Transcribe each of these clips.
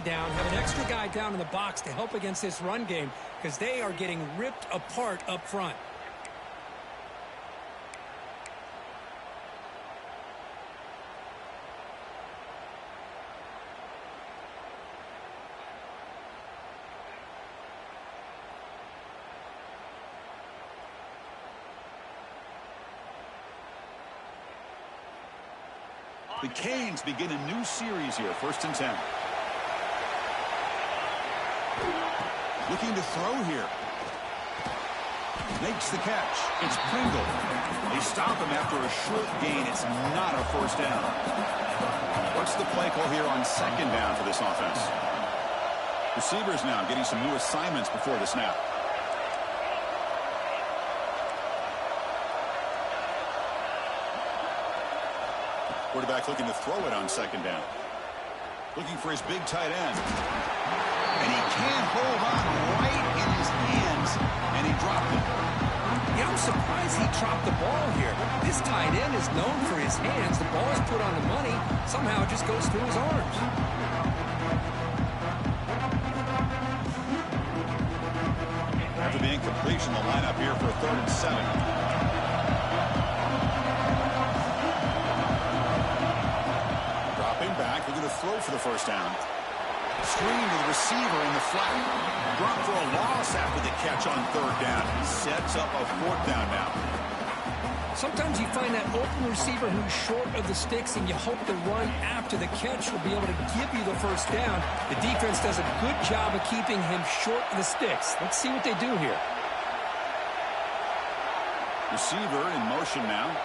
Down, have an extra guy down in the box to help against this run game because they are getting ripped apart up front. The Canes begin a new series here, 1st and 10. Looking to throw here. Makes the catch. It's Pringle. They stop him after a short gain. It's not a 1st down. What's the play call here on 2nd down for this offense? Receivers now getting some new assignments before the snap. Quarterback looking to throw it on 2nd down. Looking for his big tight end. And he can't hold on right in his hands. And he dropped it. Yeah, I'm surprised he dropped the ball here. This tight end is known for his hands. The ball is put on the money. Somehow it just goes through his arms. After the incompletion, the lineup here for a 3rd and 7. Dropping back. We're going to throw for the 1st down. Screen to the receiver in the flat. Brought for a loss after the catch on 3rd down. Sets up a 4th down now. Sometimes you find that open receiver who's short of the sticks, and you hope the run after the catch will be able to give you the 1st down. The defense does a good job of keeping him short of the sticks. Let's see what they do here. Receiver in motion now.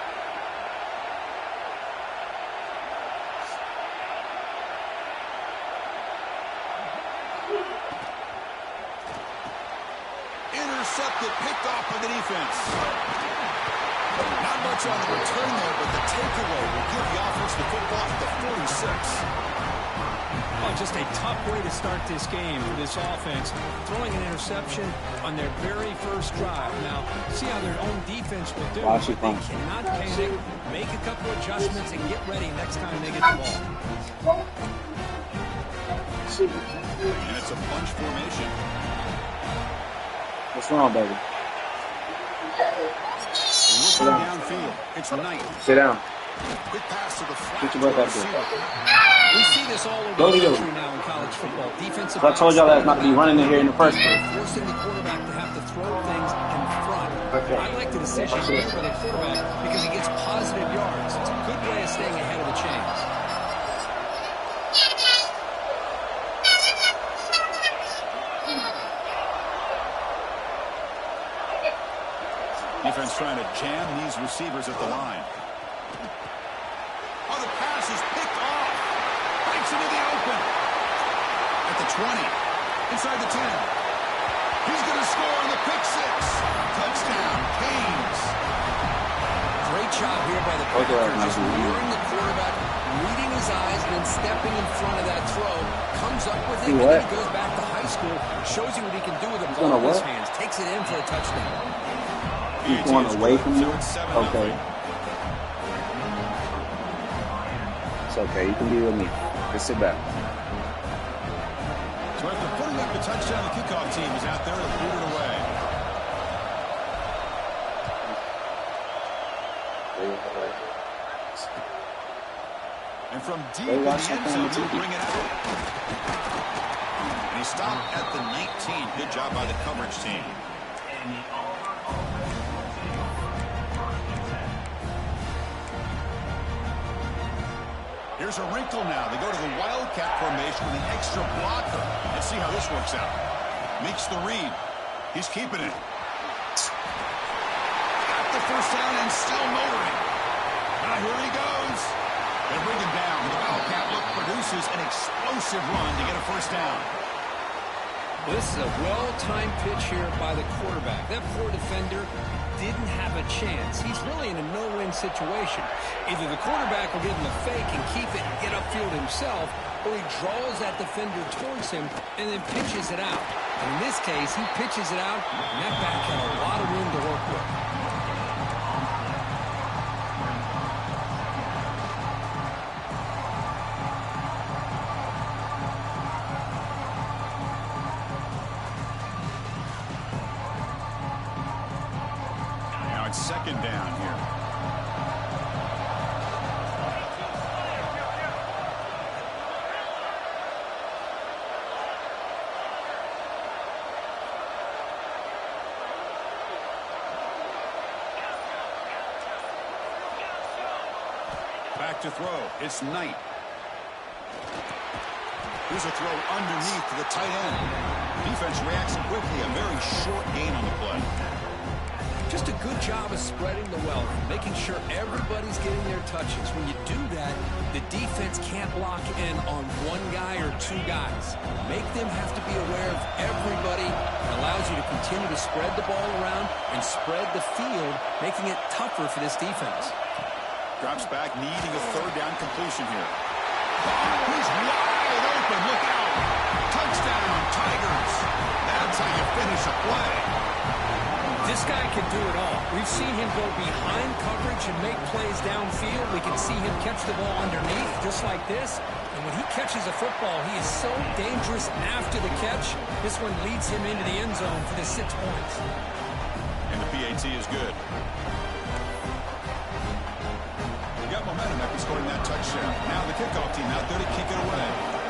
Intercepted, picked off by the defense. Not much on the return there, but the takeaway will give the offense the football at the 46. Oh, just a tough way to start this game for this offense. Throwing an interception on their very first drive. Now, see how their own defense will do. They cannot panic, make a couple adjustments, and get ready next time they get the ball. And it's a bunch formation. What's wrong, baby? Looking downfield. It's Knight. Sit down. Quick pass to the flat. Get your breath out there. We see this all over the country now in college football. Defensive I told y'all that's not to be running in here in the first place. Forcing the quarterback to have to throw things in front. Okay. I like the decision here by the quarterback because he gets positive yards. It's a good way of staying ahead of the chains. Defense trying to jam these receivers at the line. Oh, the pass is picked off. Breaks into the open. At the 20. Inside the 10. He's going to score on the pick 6. Touchdown, Canes. Great job here by the Packers. Just luring the quarterback, reading his eyes, and then stepping in front of that throw. Comes up with it, and then he goes back to high school. Shows you what he can do with the ball in his hands. Takes it in for a touchdown. He's going away from you? Okay. It's okay. You can be with me. Just sit back. So after putting up the touchdown, the kickoff team is out there to boot it away. And from deep in the end zone, they'll bring it out. And he stopped at the 19. Good job by the coverage team. Here's a wrinkle now. They go to the Wildcat formation with an extra blocker. Let's see how this works out. Makes the read. He's keeping it. Got the 1st down and still motoring. Now here he goes. They bring him down. The Wildcat look produces an explosive run to get a 1st down. Well, this is a well-timed pitch here by the quarterback. That poor defender didn't have a chance. He's really in a no-win situation. Either the quarterback will give him a fake and keep it and get upfield himself, or he draws that defender towards him and then pitches it out. And in this case, he pitches it out, and that back had a lot of room to work with. Second down here. Back to throw. It's Knight. Here's a throw underneath to the tight end. Defense reacts quickly. A very short gain on the play. Just a good job of spreading the wealth, making sure everybody's getting their touches. When you do that, the defense can't lock in on one guy or two guys. Make them have to be aware of everybody. It allows you to continue to spread the ball around and spread the field, making it tougher for this defense. Drops back, needing a third down completion here. He's wide open. Look out. Touchdown, Tigers. That's how you finish a play. This guy can do it all. We've seen him go behind coverage and make plays downfield. We can see him catch the ball underneath just like this. And when he catches a football, he is so dangerous after the catch. This one leads him into the end zone for the 6 points. And the PAT is good. We got momentum after scoring that touchdown. Now the kickoff team out there to kick it away.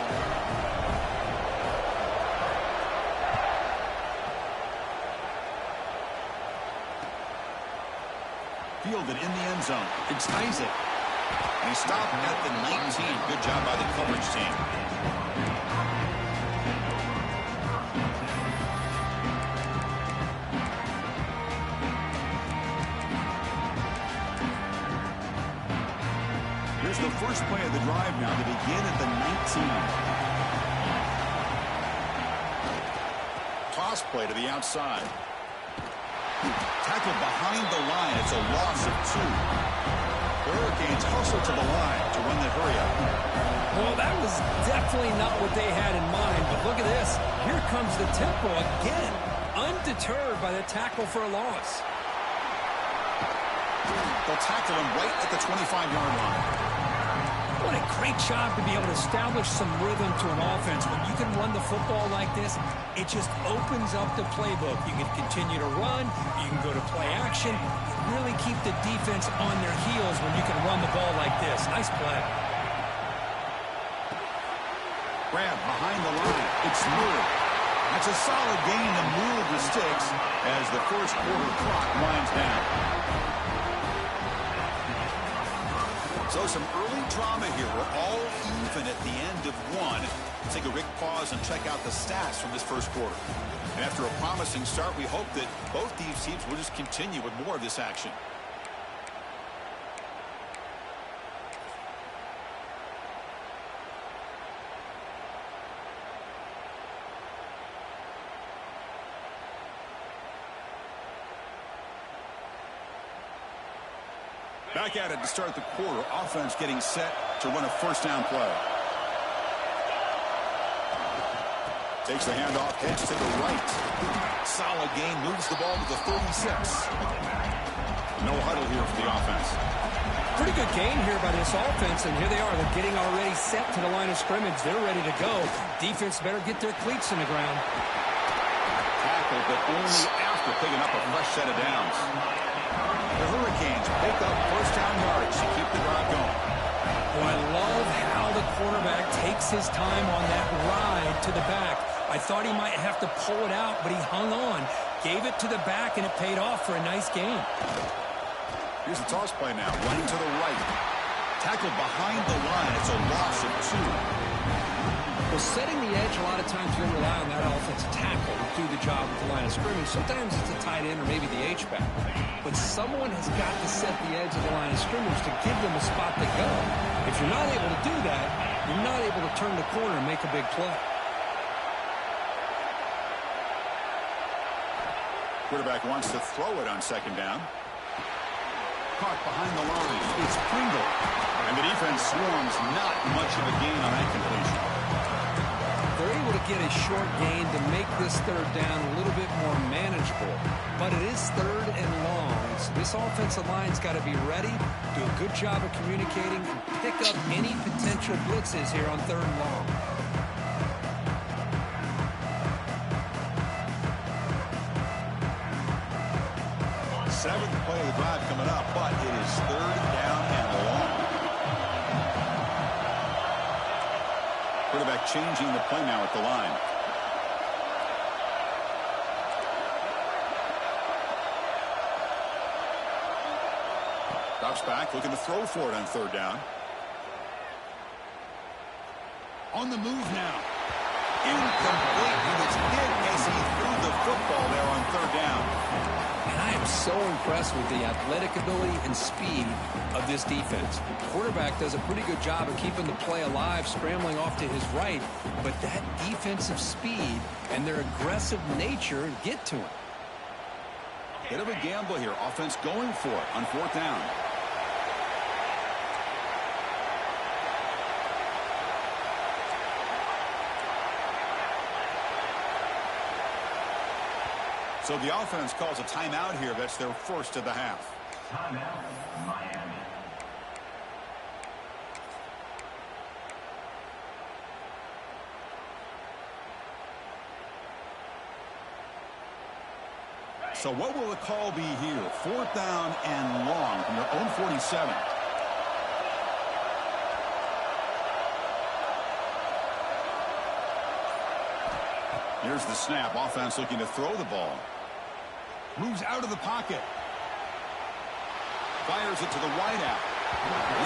Fielded in the end zone. It's Isaac. And he stopped at the 19. Good job by the coverage team. Here's the first play of the drive now to begin at the 19. Toss play to the outside. Tackled behind the line. It's a loss of 2. The Hurricanes hustle to the line to run the hurry-up. Well, that was definitely not what they had in mind, but look at this. Here comes the tempo again, undeterred by the tackle for a loss. They'll tackle him right at the 25-yard line. What a great job to be able to establish some rhythm to an offense. When you can run the football like this, it just opens up the playbook. You can continue to run. You can go to play action. You really keep the defense on their heels when you can run the ball like this. Nice play. Grab behind the line. It's Murray. That's a solid gain to move the sticks as the first quarter clock winds down. So some early drama here. We're all even at the end of one. Let's take a quick pause and check out the stats from this first quarter. And after a promising start, we hope that both these teams will just continue with more of this action. Back at it to start the quarter. Offense getting set to run a first down play. Takes the handoff, heads to the right. Solid gain, moves the ball to the 36. No huddle here for the offense. Pretty good gain here by this offense, and here they are. They're getting already set to the line of scrimmage. They're ready to go. Defense better get their cleats in the ground. Tackle, but only after picking up a fresh set of downs. The Hurricanes pick up first down yards to keep the drive going. Oh, I love how the quarterback takes his time on that ride to the back. I thought he might have to pull it out, but he hung on, gave it to the back, and it paid off for a nice gain. Here's the toss play now, running to the right. Tackled behind the line. It's a loss of 2. Well, setting the edge, a lot of times you're going to rely on that offensive tackle to do the job with the line of scrimmage. Sometimes it's a tight end or maybe the H-back. But someone has got to set the edge of the line of scrimmage to give them a spot to go. If you're not able to do that, you're not able to turn the corner and make a big play. Quarterback wants to throw it on second down. Caught behind the line. It's Pringle. And the defense swarms. Not much of a gain on that completion. They're able to get a short gain to make this third down a little bit more manageable. But it is third and long. So this offensive line's got to be ready, do a good job of communicating, and pick up any potential blitzes here on third and long. Seventh play of the drive coming up, but it is third down and long. Quarterback changing the play now at the line. Drops back, looking to throw for it on third down. On the move now. Incomplete. He was hit as he threw the football there on third down. And I am so impressed with the athletic ability and speed of this defense. The quarterback does a pretty good job of keeping the play alive, scrambling off to his right, but that defensive speed and their aggressive nature get to him. Bit of a gamble here. Offense going for it on fourth down. So the offense calls a timeout here. That's their first of the half. Timeout, Miami. So what will the call be here? Fourth down and long from their own 47. Here's the snap. Offense looking to throw the ball. Moves out of the pocket. Fires it to the wideout.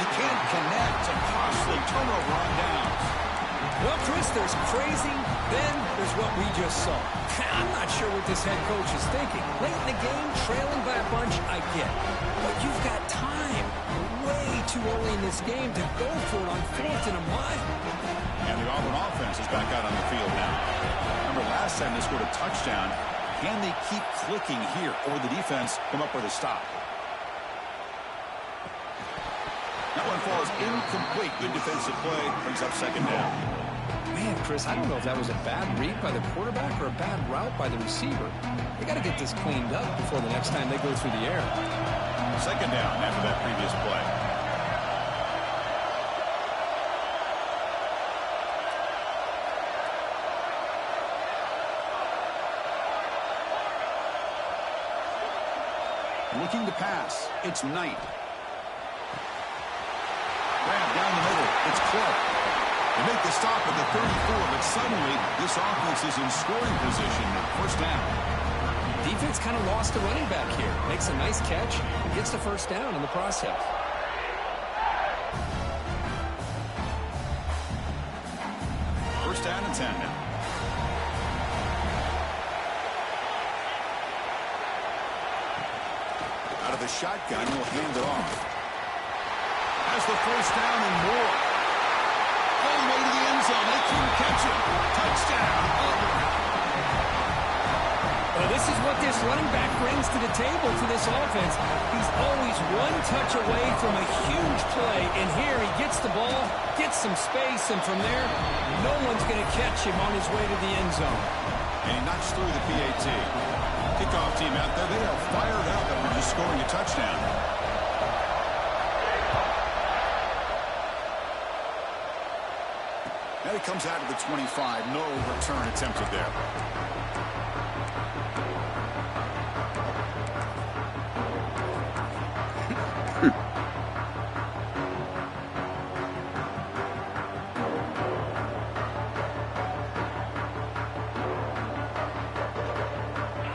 He can't connect. A costly turnover on downs. Well, Chris, there's crazy, then there's what we just saw. I'm not sure what this head coach is thinking. Late in the game, trailing by a bunch, I get. But you've got time. Way too early in this game to go for it on fourth and a mile. And the Auburn offense is back out on the field now. Remember last time they scored a touchdown. Can they keep clicking here, or will the defense come up with a stop? That one falls incomplete. Good defensive play. Brings up second down. Man, Chris, I don't know if that was a bad read by the quarterback or a bad route by the receiver. They got to get this cleaned up before the next time they go through the air. Second down after that previous play. Looking to pass. It's Knight. Grab down the middle. It's Clark. They make the stop at the 34, but suddenly this offense is in scoring position. First down. Defense kind of lost a running back here. Makes a nice catch and gets the first down in the process. First down and 10 now. Out of the shotgun, he'll hand it off. Has the first down and more. All the way to the end zone. They couldn't catch him. Touchdown, Auburn. Well, this is what this running back brings to the table to this offense. He's always one touch away from a huge play, and here he gets the ball, gets some space, and from there, no one's going to catch him on his way to the end zone. And he knocks through the PAT. Kickoff team out there, they are fired up after just scoring a touchdown. Now he comes out of the 25. No return attempted there.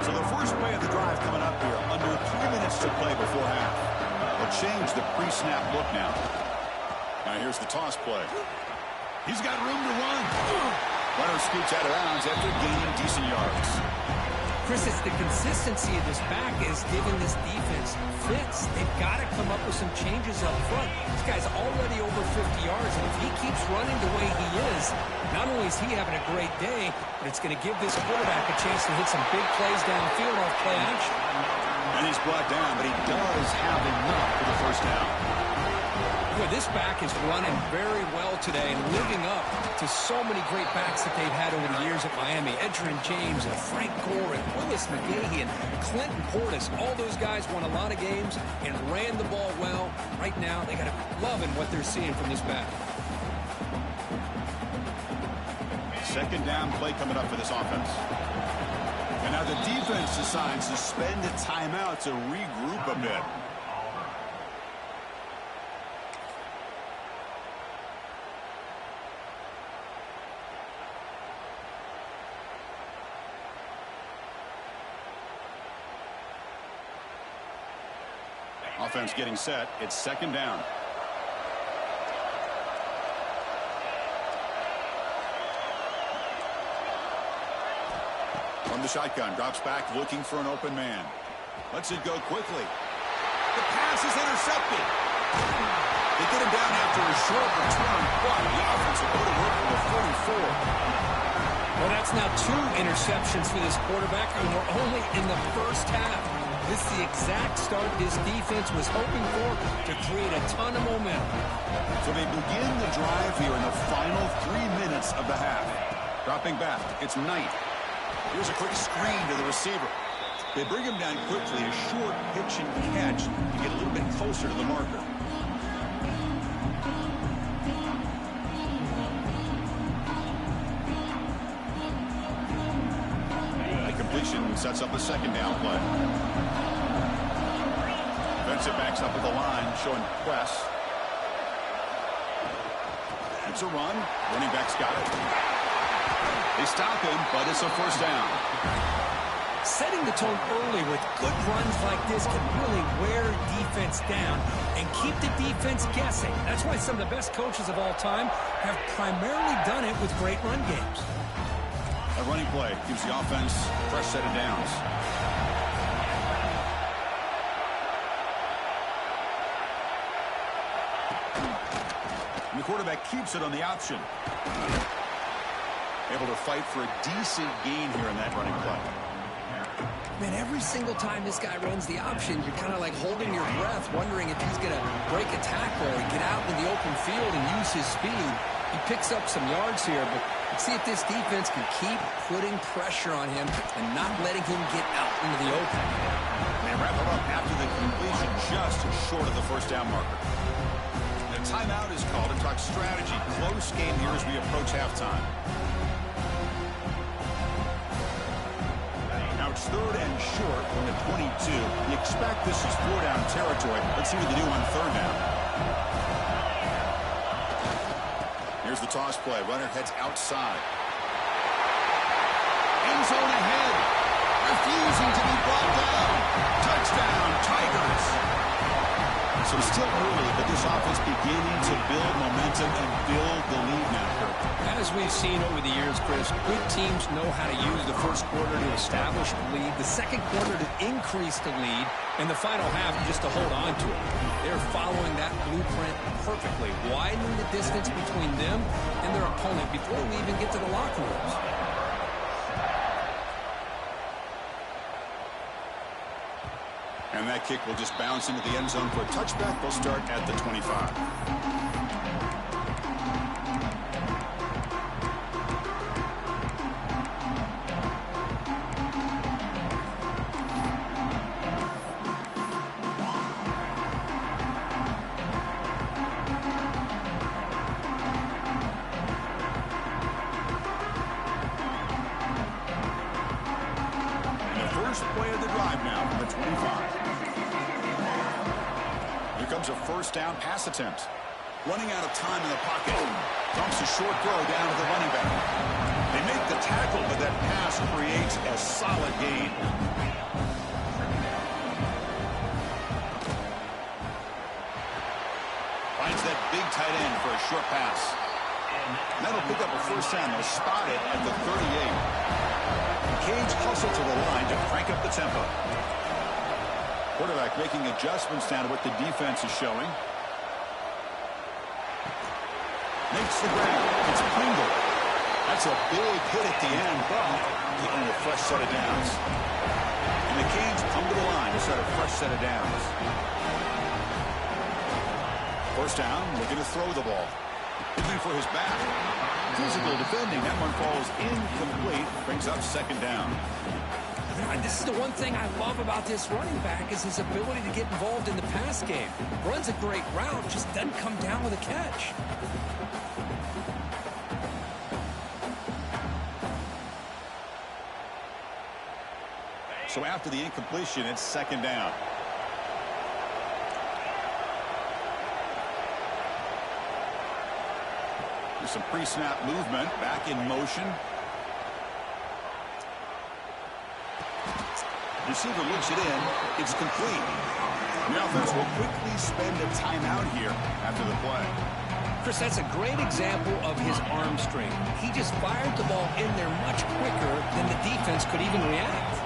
So the first play of the drive coming up here. Under 3 minutes to play before half. They'll change the pre-snap look now. Now here's the toss play. He's got room to run. Runner scoots out of bounds after gaining decent yards. Chris, it's the consistency of this back is giving this defense fits. They've got to come up with some changes up front. This guy's already over 50 yards, and if he keeps running the way he is, not only is he having a great day, but it's going to give this quarterback a chance to hit some big plays downfield off play action. And he's brought down, but he does have enough for the first down. Boy, this back is running very well today and living up to so many great backs that they've had over the years at Miami. Edgerrin James and Frank Gore and Willis McGahee and Clinton Portis. All those guys won a lot of games and ran the ball well. Right now, they got to loving what they're seeing from this back. Second down play coming up for this offense. And now the defense decides to spend a timeout to regroup a bit. Offense getting set. It's second down. From the shotgun, drops back looking for an open man. Lets it go quickly. The pass is intercepted. They get him down after a short return, but the offense will go to work from the 44. Well, that's now 2 interceptions for this quarterback, and we're only in the first half. This is the exact start this defense was hoping for to create a ton of momentum. So they begin the drive here in the final 3 minutes of the half. Dropping back, it's Knight. Here's a quick screen to the receiver. They bring him down quickly, a short pitch and catch to get a little bit closer to the marker. The completion sets up a second down play. Defensive backs up at the line, showing press. It's a run. Running back's got it. They stop him, but it's a first down. Setting the tone early with good runs like this can really wear defense down and keep the defense guessing. That's why some of the best coaches of all time have primarily done it with great run games. A running play gives the offense a fresh set of downs. And the quarterback keeps it on the option. Able to fight for a decent gain here in that running play. Man, every single time this guy runs the option, you're kind of like holding your breath, wondering if he's going to break a tackle or get out in the open field and use his speed. He picks up some yards here, but let's see if this defense can keep putting pressure on him and not letting him get out into the open. They wrap him up after the completion, just short of the first down marker. The timeout is called to talk strategy. Close game here as we approach halftime. Now it's third and short from the 22. You expect this is 4-down territory. Let's see what they do on third down. Here's the toss play. Runner heads outside. End zone ahead. Refusing to be brought down. Touchdown, Tigers. So it's still early, but this offense beginning to build momentum and build the lead now. As we've seen over the years, Chris, good teams know how to use the first quarter to establish the lead, the second quarter to increase the lead, and the final half just to hold on to it. They're following that blueprint perfectly, widening the distance between them and their opponent before we even get to the locker rooms. And that kick will just bounce into the end zone for a touchback. They'll start at the 25. A first down pass attempt. Running out of time in the pocket. Dumps a short throw down to the running back. They make the tackle, but that pass creates a solid gain. Finds that big tight end for a short pass. And that'll pick up a first down. They'll spot it at the 38. Canes hustle to the line to crank up the tempo. Quarterback making adjustments down to what the defense is showing. Makes the grab. It's Pringle. That's a big hit at the end, but getting a fresh set of downs. And the Canes come to the line to start a fresh set of downs. First down, looking to throw the ball. Looking for his back. Physical defending. That one falls incomplete. Brings up second down. This is the one thing I love about this running back is his ability to get involved in the pass game. Runs a great route, just doesn't come down with a catch. So after the incompletion, it's second down. There's some pre-snap movement, back in motion. Receiver looks it in. It's complete. The offense will quickly spend a timeout here after the play. Chris, that's a great example of his arm strength. He just fired the ball in there much quicker than the defense could even react.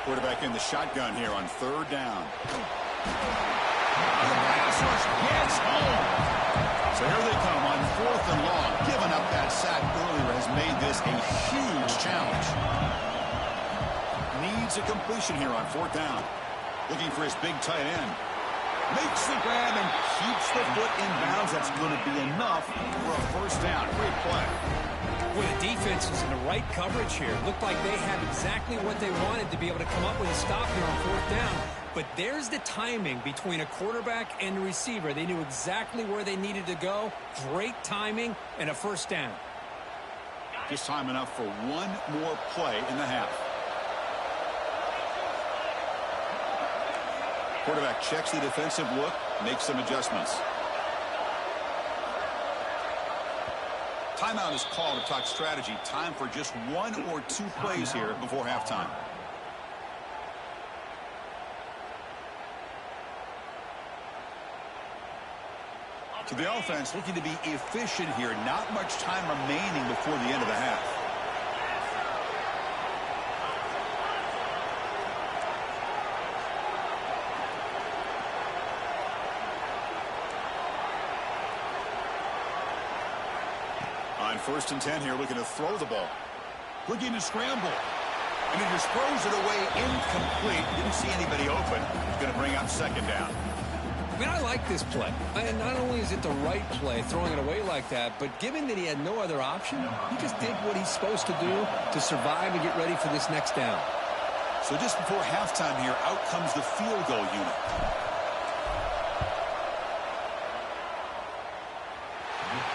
Quarterback in the shotgun here on third down. The pass rush gets home. So here they come on fourth and long. Giving up that sack earlier has made this a huge challenge. Needs a completion here on fourth down. Looking for his big tight end. Makes the grab and keeps the foot in bounds. That's going to be enough for a first down. Great play. Well, the defense is in the right coverage here. Looked like they had exactly what they wanted to be able to come up with a stop here on fourth down. But there's the timing between a quarterback and a receiver. They knew exactly where they needed to go. Great timing and a first down. Just time enough for one more play in the half. Quarterback checks the defensive look, makes some adjustments. Timeout is called to talk strategy. Time for just one or two plays here before halftime. So the offense looking to be efficient here. Not much time remaining before the end of the half. On 1st and 10 here, looking to throw the ball. Looking to scramble. And he just throws it away incomplete. Didn't see anybody open. Going to bring up second down. I mean, I like this play. And not only is it the right play, throwing it away like that, but given that he had no other option, he just did what he's supposed to do to survive and get ready for this next down. So just before halftime here, out comes the field goal unit.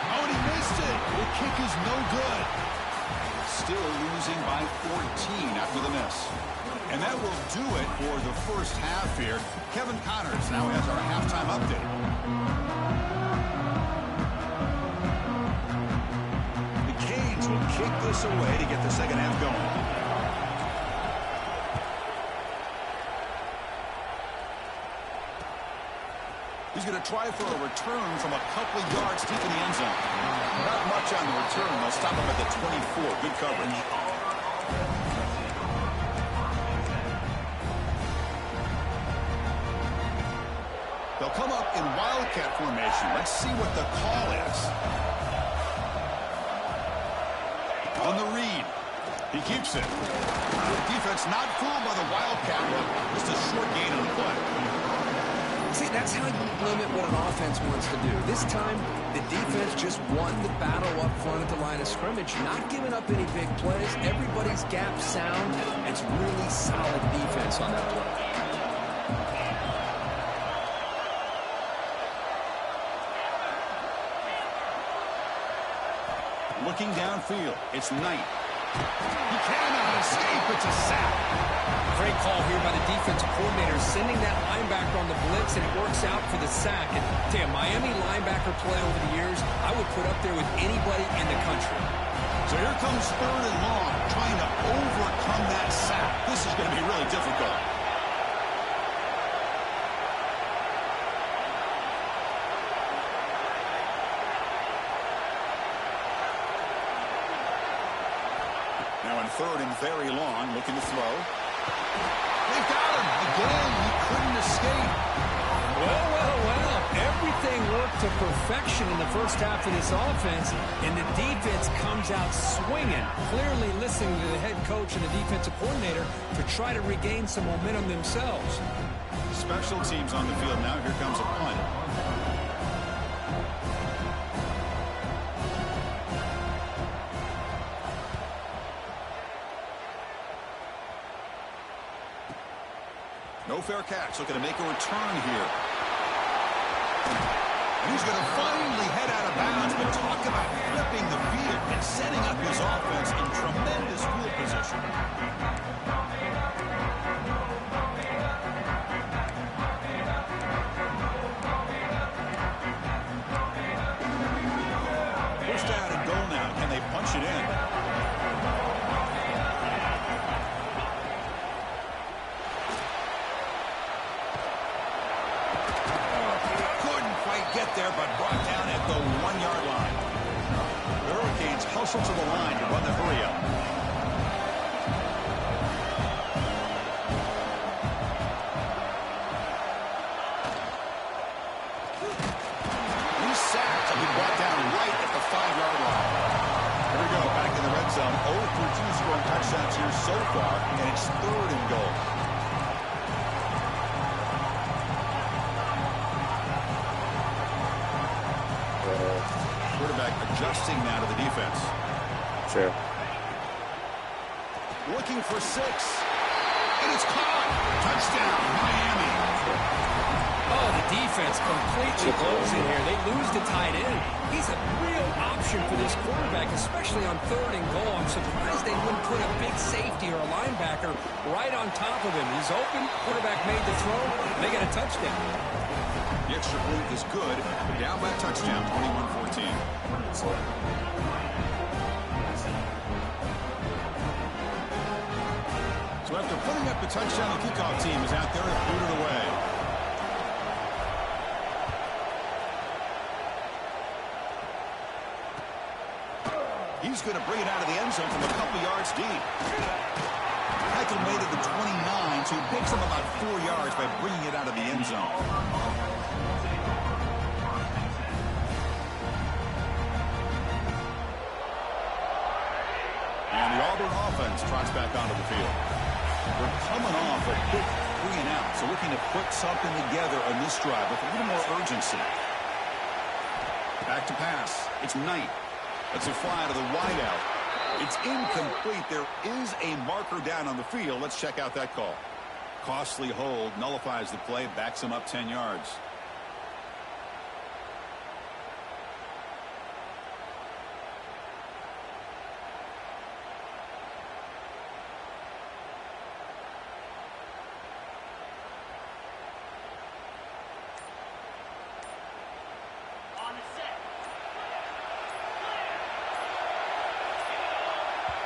Oh, and he missed it. The kick is no good. Still losing by 14 after the miss. And that will do it for the first half here. Kevin Connors now has our halftime update. The Canes will kick this away to get the second half going. He's going to try for a return from a couple of yards deep in the end zone. Not much on the return. They'll stop him at the 24. Good coverage. They'll come up in wildcat formation. Let's see what the call is. On the read. He keeps it. Defense not fooled by the wildcat look. Just a short gain on the play. See, that's how you limit what an offense wants to do. This time, the defense just won the battle up front at the line of scrimmage, not giving up any big plays. Everybody's gap sound. It's really solid defense on that play. Looking downfield, it's Knight. He cannot escape. It's a sack. Great call here by the defensive coordinator, sending that linebacker on the blitz, and it works out for the sack. And tell you, Miami linebacker play over the years, I would put up there with anybody in the country. So here comes third and long, trying to overcome that sack. This is going to be really difficult. Now in third and very long, looking to throw. They got him again. He couldn't escape. Well. Everything worked to perfection in the first half of this offense, and the defense comes out swinging, clearly listening to the head coach and the defensive coordinator to try to regain some momentum themselves. Special teams on the field now. Here comes a punt. No fair catch. Looking to make a return here. He's going to finally head out of bounds, but talk about flipping the field and setting up his offense in tremendous field position. First down and goal now. Can they punch it in? Get there, but brought down at the 1-yard line. The Hurricanes hustle to the line to run the hurry up. He's sacked and he brought down right at the 5-yard line. Here we go, back in the red zone. 0 for 2 scoring touchdowns here so far, and it's third and goal. Quarterback adjusting now to the defense. Sure. Looking for 6. And it's caught. Touchdown, Miami. Oh, the defense completely closing here. They lose the tight end. He's a real option for this quarterback, especially on third and goal. I'm surprised they wouldn't put a big safety or a linebacker right on top of him. He's open. Quarterback made the throw. And they get a touchdown. The extra point is good. Down by a touchdown, 21-14. So after putting up the touchdown, the kickoff team is out there and booted away. He's going to bring it out of the end zone from a couple yards deep. Michael made it to 29, so he picks him about 4 yards by bringing it out of the end zone. And the Auburn offense trots back onto the field. We're coming off a quick 3 and out, so looking to put something together on this drive with a little more urgency. Back to pass. It's Knight. That's a fly to the wideout. It's incomplete. There is a marker down on the field. Let's check out that call. Costly hold, nullifies the play, backs him up 10 yards.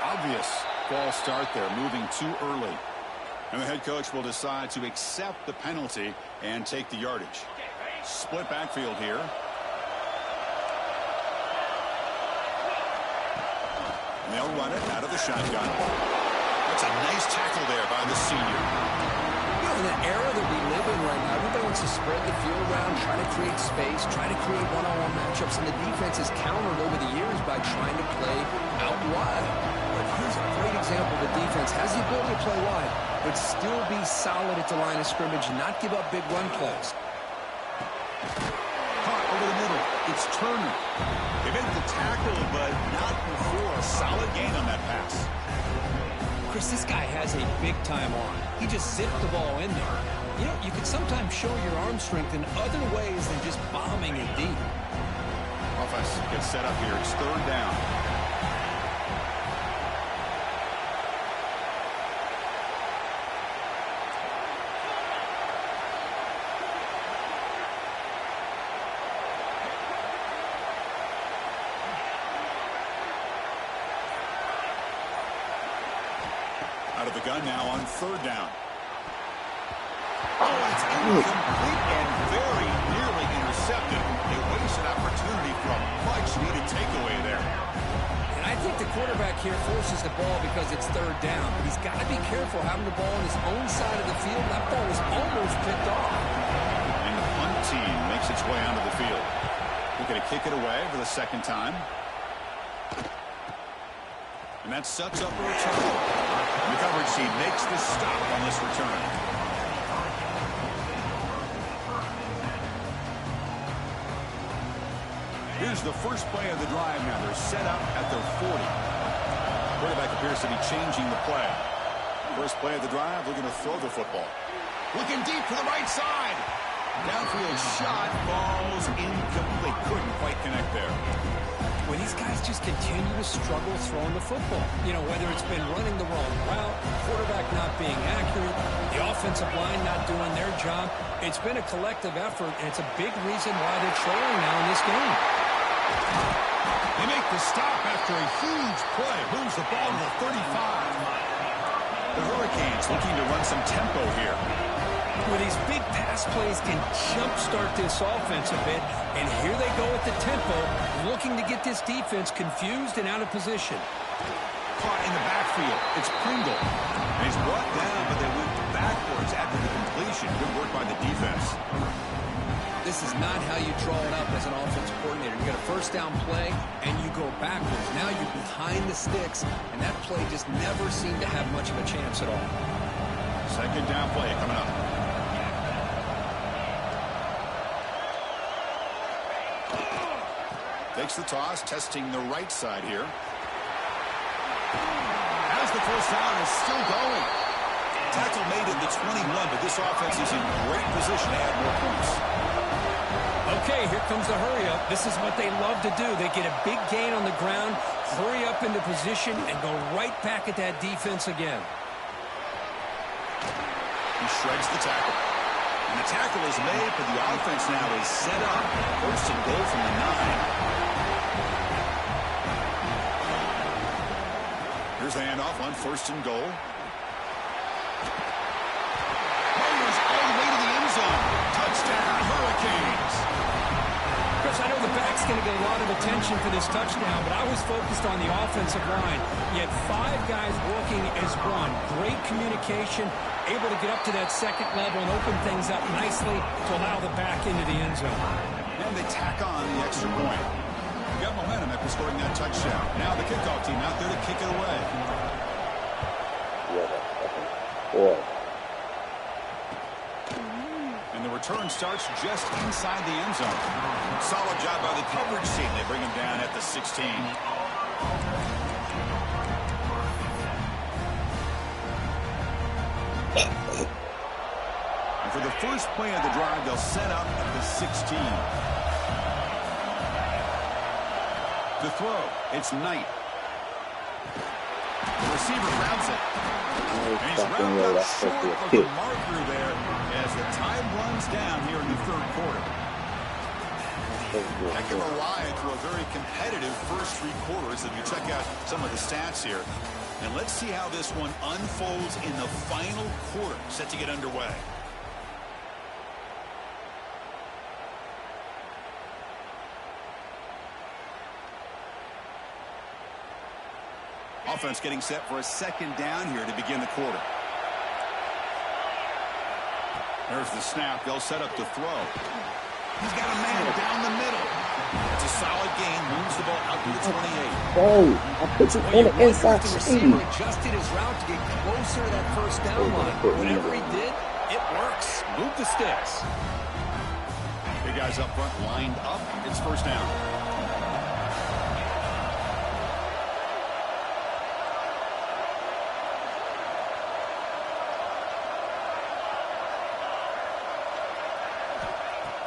Obvious false start there, moving too early. And the head coach will decide to accept the penalty and take the yardage. Split backfield here. And they'll run it out of the shotgun. That's a nice tackle there by the senior. You know, in the era that we live in right now, everybody wants to spread the field around, try to create space, try to create one-on-one matchups, and the defense has countered over the years by trying to play out wide. But here's a great example of a defense has the ability to play wide, but still be solid at the line of scrimmage and not give up big run plays. Caught over the middle. It's Turner. They made the tackle, but not before. A solid gain on that pass. Chris, this guy has a big-time arm. He just zipped the ball in there. You know, you can sometimes show your arm strength in other ways than just bombing it deep. Offense gets set up here. It's third down. Out of the gun now on third down. Oh, it's incomplete and very nearly intercepted. A wasted opportunity for a much-needed takeaway there. And I I think the quarterback here forces the ball because it's third down, but he's got to be careful having the ball on his own side of the field. That ball was almost picked off. And the punt team makes its way onto the field. Looking to kick it away for the second time. And that sets up a return. And the coverage team makes the stop on this return. Here's the first play of the drive now. They're set up at their 40. Quarterback appears to be changing the play. First play of the drive, looking to throw the football. Looking deep to the right side. Downfield shot falls incomplete. Couldn't quite connect there. Well, these guys just continue to struggle throwing the football. You know, whether it's been running the wrong route, quarterback not being accurate, the offensive line not doing their job. It's been a collective effort, and it's a big reason why they're trailing now in this game. They make the stop after a huge play. Moves the ball to the 35. The Hurricanes looking to run some tempo here. Well, these big pass plays can jumpstart this offense a bit, and here they go at the tempo, looking to get this defense confused and out of position. Caught in the backfield. It's Pringle. And he's brought down, but they went backwards after the completion. Good work by the defense. This is not how you draw it up as an offensive coordinator. You got a first down play, and you go backwards. Now you're behind the sticks, and that play just never seemed to have much of a chance at all. Second down play coming up. Takes the toss, testing the right side here. As the first down is still going. Tackle made at the 21, but this offense is in great position to add more points. Okay, here comes the hurry up. This is what they love to do. They get a big gain on the ground, hurry up into position, and go right back at that defense again. He shreds the tackle. And the tackle is made, but the offense now is set up. First and goal from the 9. Here's the handoff on first and goal. Motors all the way to the end zone. Touchdown, Hurricanes. Chris, I know the back's going to get a lot of attention for this touchdown, but I was focused on the offensive line. You had 5 guys working as one. Great communication, able to get up to that second level and open things up nicely to allow the back into the end zone. And they tack on the extra point. Got momentum after scoring that touchdown. Now the kickoff team out there to kick it away. Boy. And the return starts just inside the end zone. Solid job by the coverage team. They bring him down at the 16. And for the first play of the drive, they'll set up at the 16. The throw, it's Knight. The receiver grabs it. And he's rounded up short of the marker there as the time runs down here in the third quarter. Heck of a ride through a very competitive first 3 quarters. If you check out some of the stats here. And let's see how this one unfolds in the final quarter, set to get underway. Offense getting set for a second down here to begin the quarter. There's the snap. They'll set up the throw. He's got a man down the middle. It's a solid gain. Moves the ball out to the 28. Oh, I put you on the inside The speed. receiver adjusted his route to get closer to that first down line. Whatever he did, it works. Move the sticks. Big guys up front lined up. It's first down.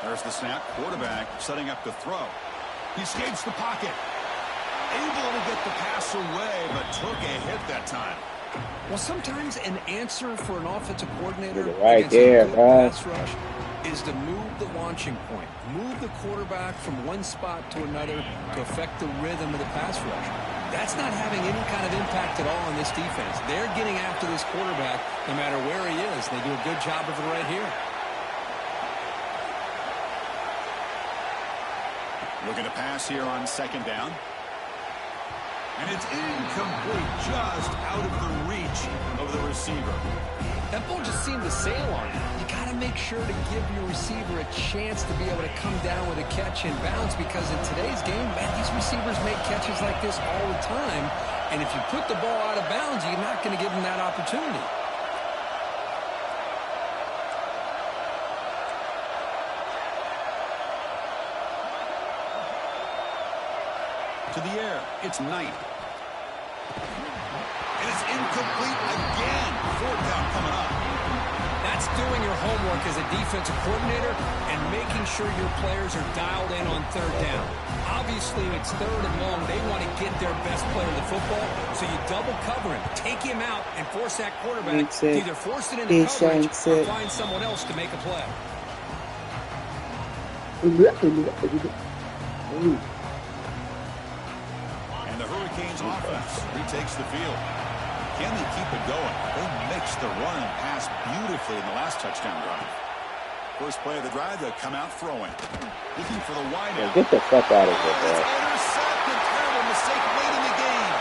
There's the snap. Quarterback setting up the throw. He escapes the pocket. Able to get the pass away, but took a hit that time. Well, sometimes an answer for an offensive coordinator Right against there, a good bro. pass rush is to move the launching point. Move the quarterback from one spot to another to affect the rhythm of the pass rush. That's not having any kind of impact at all on this defense. They're getting after this quarterback no matter where he is. They do a good job of it right here. Looking to pass here on second down. And it's incomplete, just out of the reach of the receiver. That ball just seemed to sail on him. You got to make sure to give your receiver a chance to be able to come down with a catch and bounce, because in today's game, man, these receivers make catches like this all the time. And if you put the ball out of bounds, you're not going to give them that opportunity. To the air, it's Knight. And it's incomplete again. Fourth down coming up. That's doing your homework as a defensive coordinator and making sure your players are dialed in on third down. Obviously, it's third and long. They want to get their best player to the football, so you double cover him, take him out, and force that quarterback to either force it into coverage or find someone else to make a play. And the Hurricanes offense retakes the field. Can they keep it going? They mixed the run and pass beautifully in the last touchdown drive. First play of the drive, they'll come out throwing. Looking for the wideout. Get the fuck out of here, bro. It's intercepted. Terrible mistake late in the game.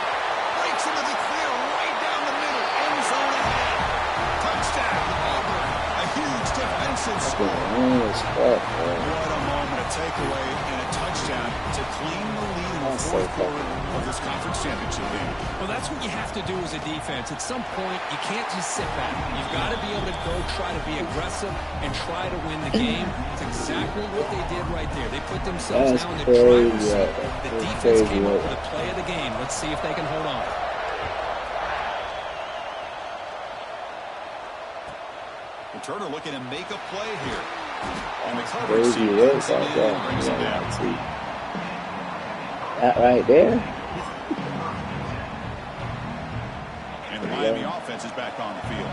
Breaks into the clear right down the middle. End zone ahead. Touchdown, Auburn. A huge defensive score. What a moment, a takeaway, and a touchdown to claim the lead in the fourth quarter of this conference championship game. Well, that's what you have to do as a defense. At some point, you can't just sit back. You've got to be able to go try to be aggressive and try to win the game. It's exactly what they did right there. They put themselves down. They tried to see. The defense came up with the play of the game. Let's see if they can hold on. And Turner looking to make a play here. And the coverage team brings him down. That right there. And the Miami offense is back on the field.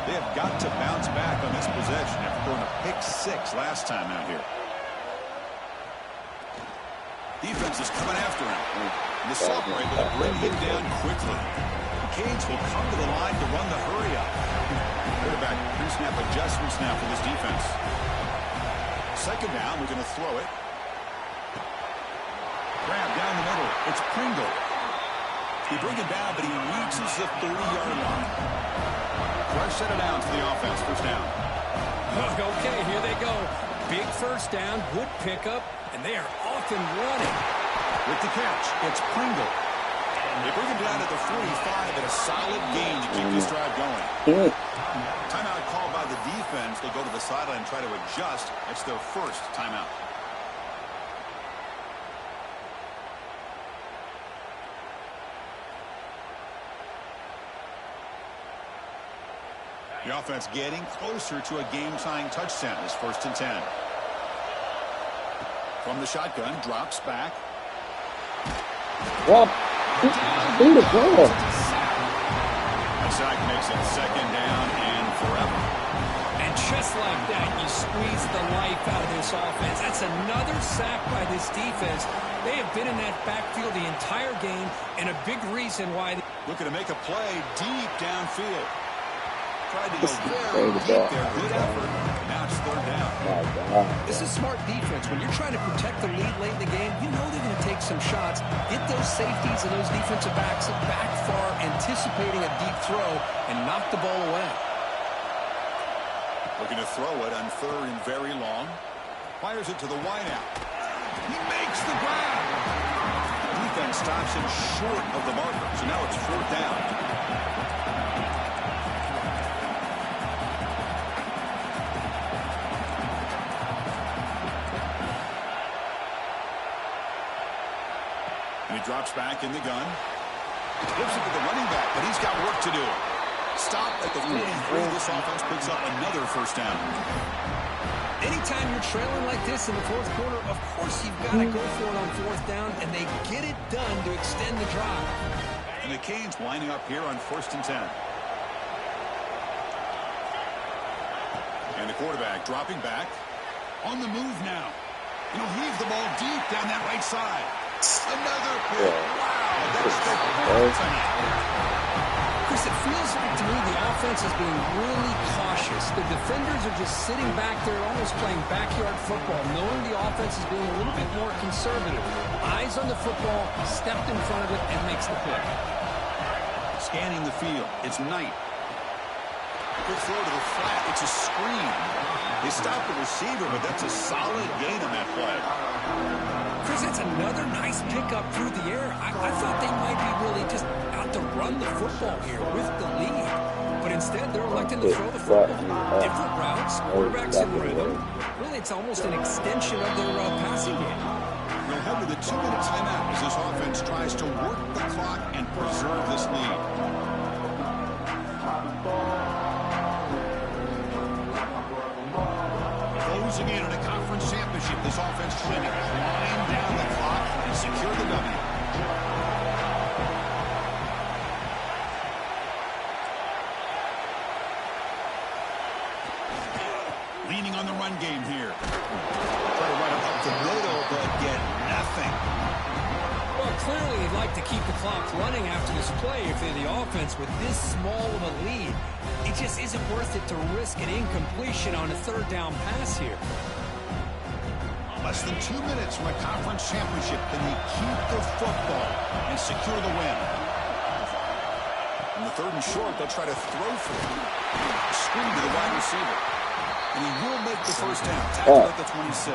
They have got to bounce back on this possession after throwing a pick six last time out here. Defense is coming after him. And the sophomore able to bring him down quickly. The Canes will come to the line to run the hurry up. Quarterback pre-snap adjustments now for this defense. Second down, we're going to throw it. Grab down the middle. It's Pringle. They bring it down, but he reaches the 30-yard line. Fresh set it down to the offense. First down. Okay, here they go. Big first down, good pickup, and they are off and running. With the catch, it's Pringle. They bring him down to the 45 and a solid gain to keep this drive going. Timeout called by the defense. They'll go to the sideline and try to adjust. It's their first timeout. The offense getting closer to a game-tying touchdown. It's 1st and 10. From the shotgun, drops back. What? Do the ball. The sack makes it second down and forever. And just like that, you squeeze the life out of this offense. That's another sack by this defense. They have been in that backfield the entire game, and a big reason why. Looking to make a play deep downfield. Tried to go very deep there. Good effort. Now it's third down. This is smart defense. When you're trying to protect the lead late in the game, you know they're going to take some shots. Get those safeties and those defensive backs back far, anticipating a deep throw, and knock the ball away. Looking to throw it on third and very long. Fires it to the wideout. He makes the grab. Defense stops him short of the marker. So now it's fourth down. And he drops back in the gun. Flips it to the running back, but he's got work to do. Stop at the 43. This offense picks up another first down. Anytime you're trailing like this in the fourth quarter, of course you've got to go for it on fourth down, and they get it done to extend the drive. And the Canes lining up here on 1st and 10. And the quarterback dropping back. On the move now. And he'll heave the ball deep down that right side. Another pick. Wow, that's the fourth tonight. Chris, it feels to me the offense is being really cautious. The defenders are just sitting back there almost playing backyard football, knowing the offense is being a little bit more conservative. Eyes on the football, stepped in front of it, and makes the pick. Scanning the field. It's Knight. Good throw to the flat. It's a screen. They stopped the receiver, but that's a solid gain on that play. Chris, it's another nice pickup through the air. I thought they might be really just out to run the football here with the lead. But instead, they're electing to throw the football. Different routes, quarterbacks in rhythm. Really, it's almost an extension of their passing game. We'll head to the 2-minute timeout as this offense tries to work the clock and preserve this lead. Closing in on a conference championship, this offense trying to climb down the clock and secure the W. Leaning on the run game here. Try to run it up the middle, but get nothing. Well, clearly you'd like to keep the clock running after this play if they're the offense with this small of a lead. It just isn't worth it to risk an incompletion on a third down pass here. Less than 2 minutes from a conference championship. Can they keep the football and secure the win? On the 3rd and short, they'll try to throw for it. Screen to the wide receiver. And he will make the first down. Tackled at the 26.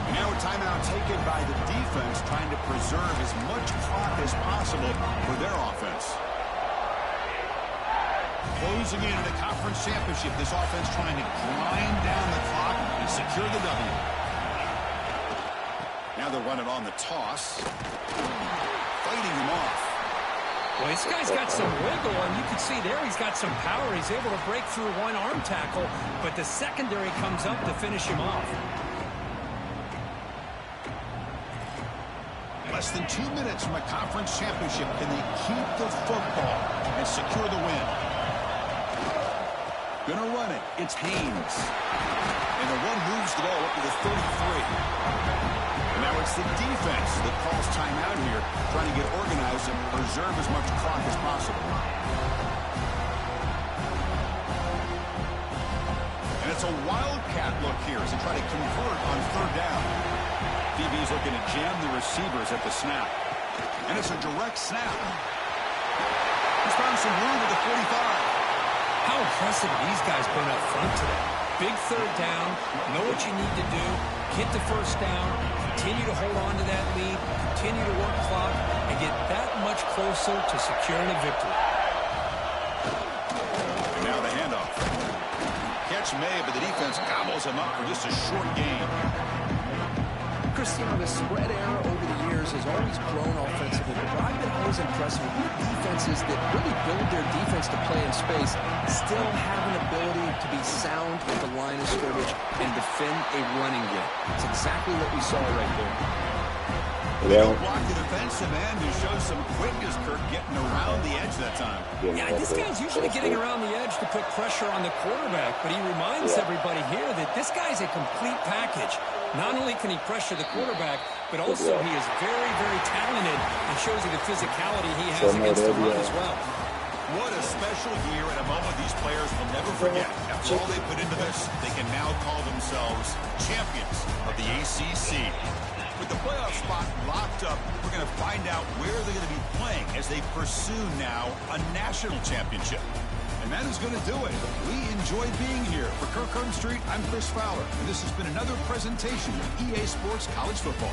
And now a timeout taken by the defense, trying to preserve as much clock as possible for their offense. Closing in on a conference championship, this offense trying to grind down the clock and secure the W. Now they'll run it on the toss. Fighting him off. Well, this guy's got some wiggle, and you can see there he's got some power. He's able to break through one arm tackle, but the secondary comes up to finish him off. Less than 2 minutes from a conference championship. Can they keep the football and secure the win? Gonna run it. It's Haynes. And the run moves the ball up to the 33. And now it's the defense that calls timeout here, trying to get organized and preserve as much clock as possible. And it's a wildcat look here as they try to convert on 3rd down. DB's looking to jam the receivers at the snap. And it's a direct snap. He's found some room at the 45. How impressive these guys been up front today. Big 3rd down, know what you need to do, get the first down, continue to hold on to that lead, continue to work clock, and get that much closer to securing a victory. And now the handoff. Catch made, but the defense gobbles him up for just a short gain. Chris, you know, the spread era over the years has always grown offensively, but what I've been always impressed with defenses that really build their defense to play in space still have an ability to be sound at the line of scrimmage and defend a running game. It's exactly what we saw right there. They don't block the defensive end and show some quickness, Kirk, getting around the edge that time. Yeah, this guy's usually getting around the edge to put pressure on the quarterback, but he reminds everybody here that this guy's a complete package. Not only can he pressure the quarterback, but also he is very, very talented and shows you the physicality he has against the run as well. What a special year and a moment these players will never forget. After all they put into this, they can now call themselves champions of the ACC. With the playoff spot locked up, we're going to find out where they're going to be playing as they pursue now a national championship. And that is going to do it. We enjoyed being here. For Kirk Street, I'm Chris Fowler, and this has been another presentation of EA Sports College Football.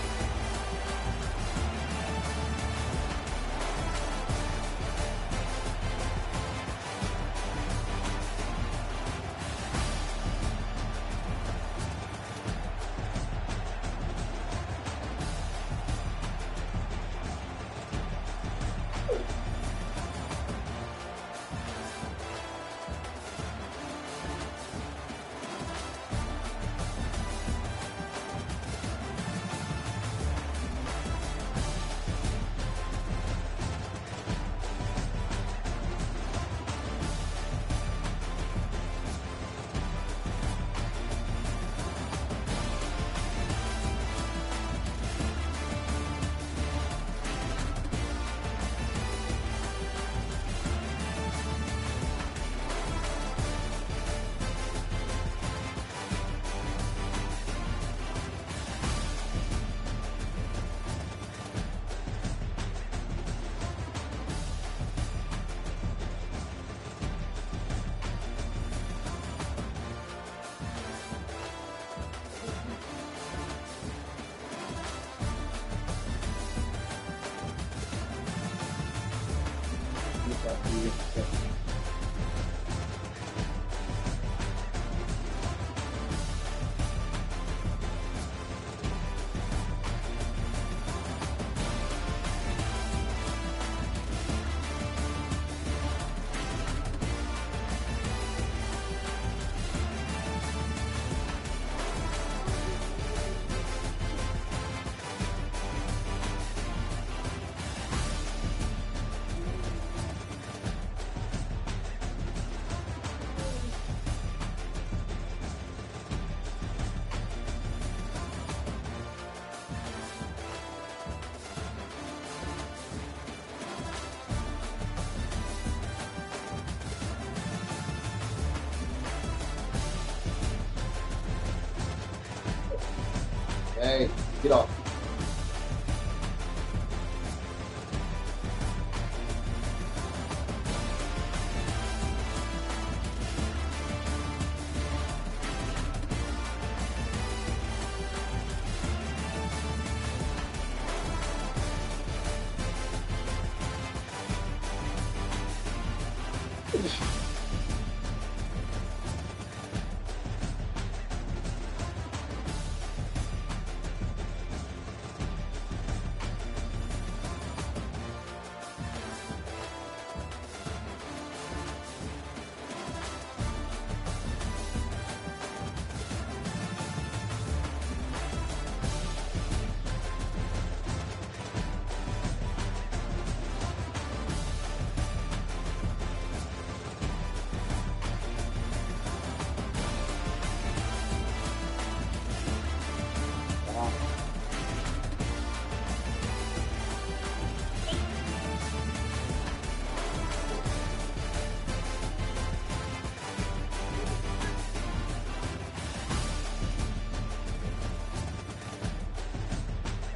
Hey, get off.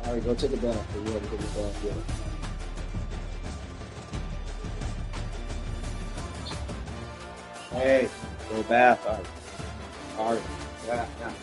All right, go take a bath. You ready to take a bath? Yeah. Hey, go bath. All right. All right. Yeah, yeah.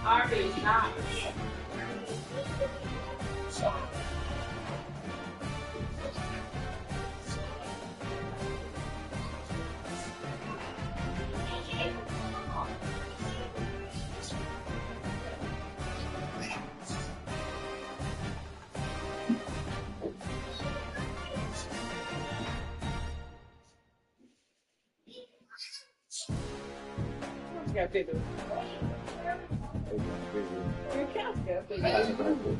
Arby's not. Got to do. Your cat's got to do.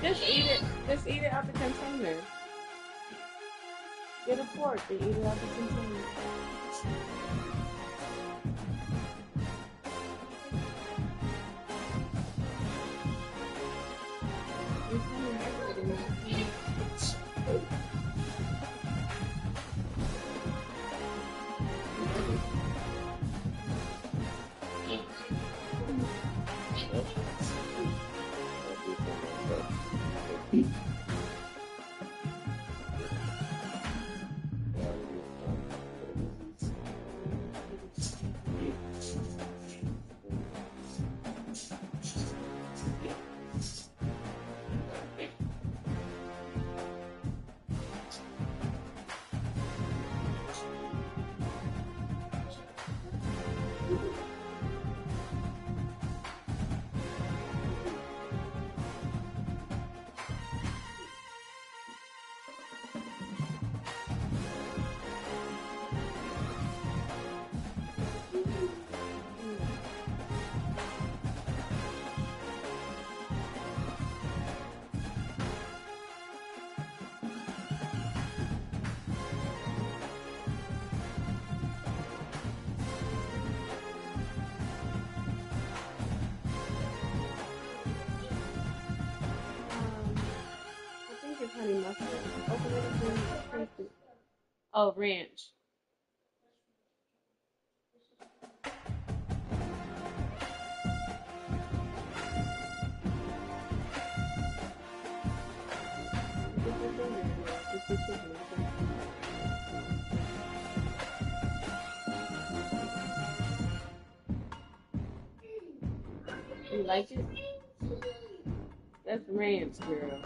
Just eat it. Just eat it out the container. Get a fork and eat it out the container. Honey mustard. Open it up and taste it. Oh, ranch. You like it? That's ranch, girl.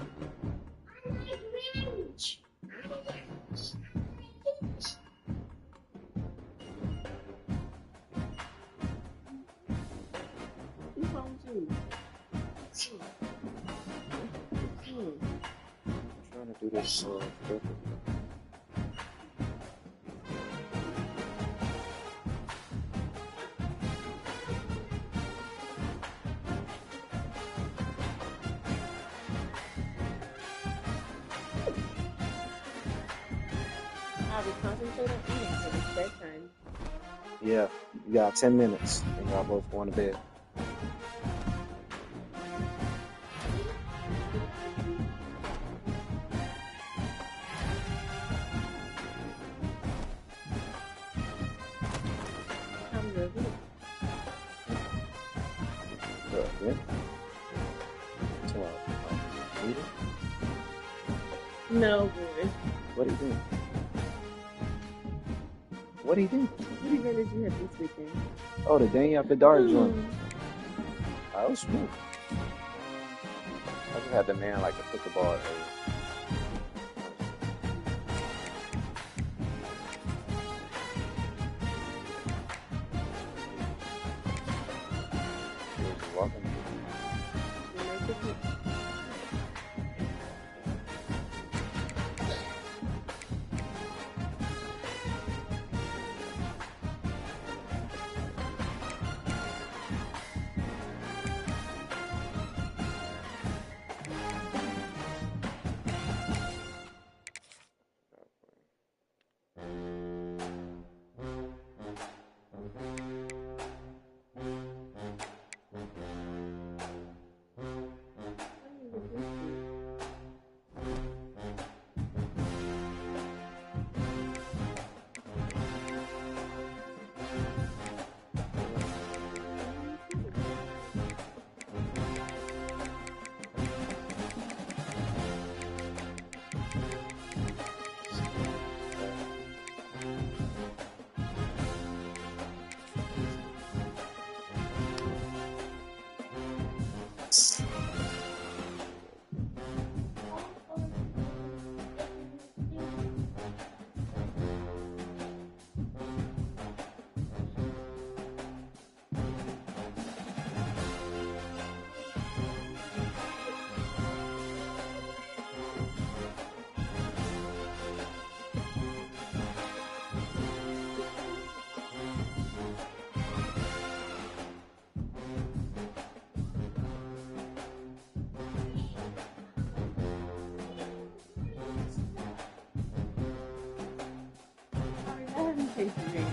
Who's home too? I'm trying to do this perfectly. I'll be concentrating on eating because it's bedtime. Yeah, you got 10 minutes and y'all both going to bed. I'm ready. Yeah. So, eating? No, boy. What do you think? What do you think? What event did you have this weekend? Oh, the day after dark joint. That was smooth. I just had the man like a pickleball area. Welcome. I haven't tasted it.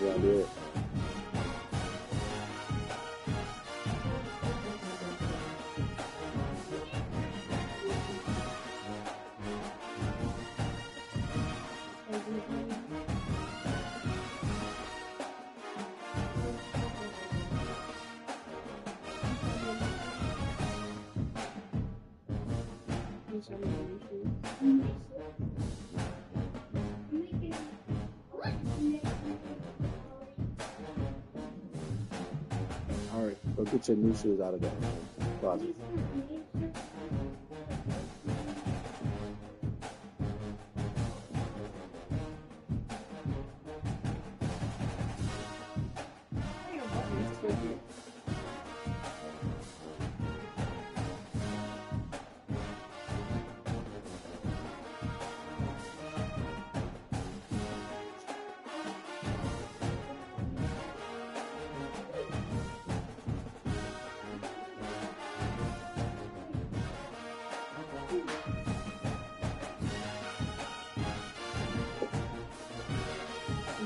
Yeah, I did. All right, go get your new shoes out of that closet.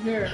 Here.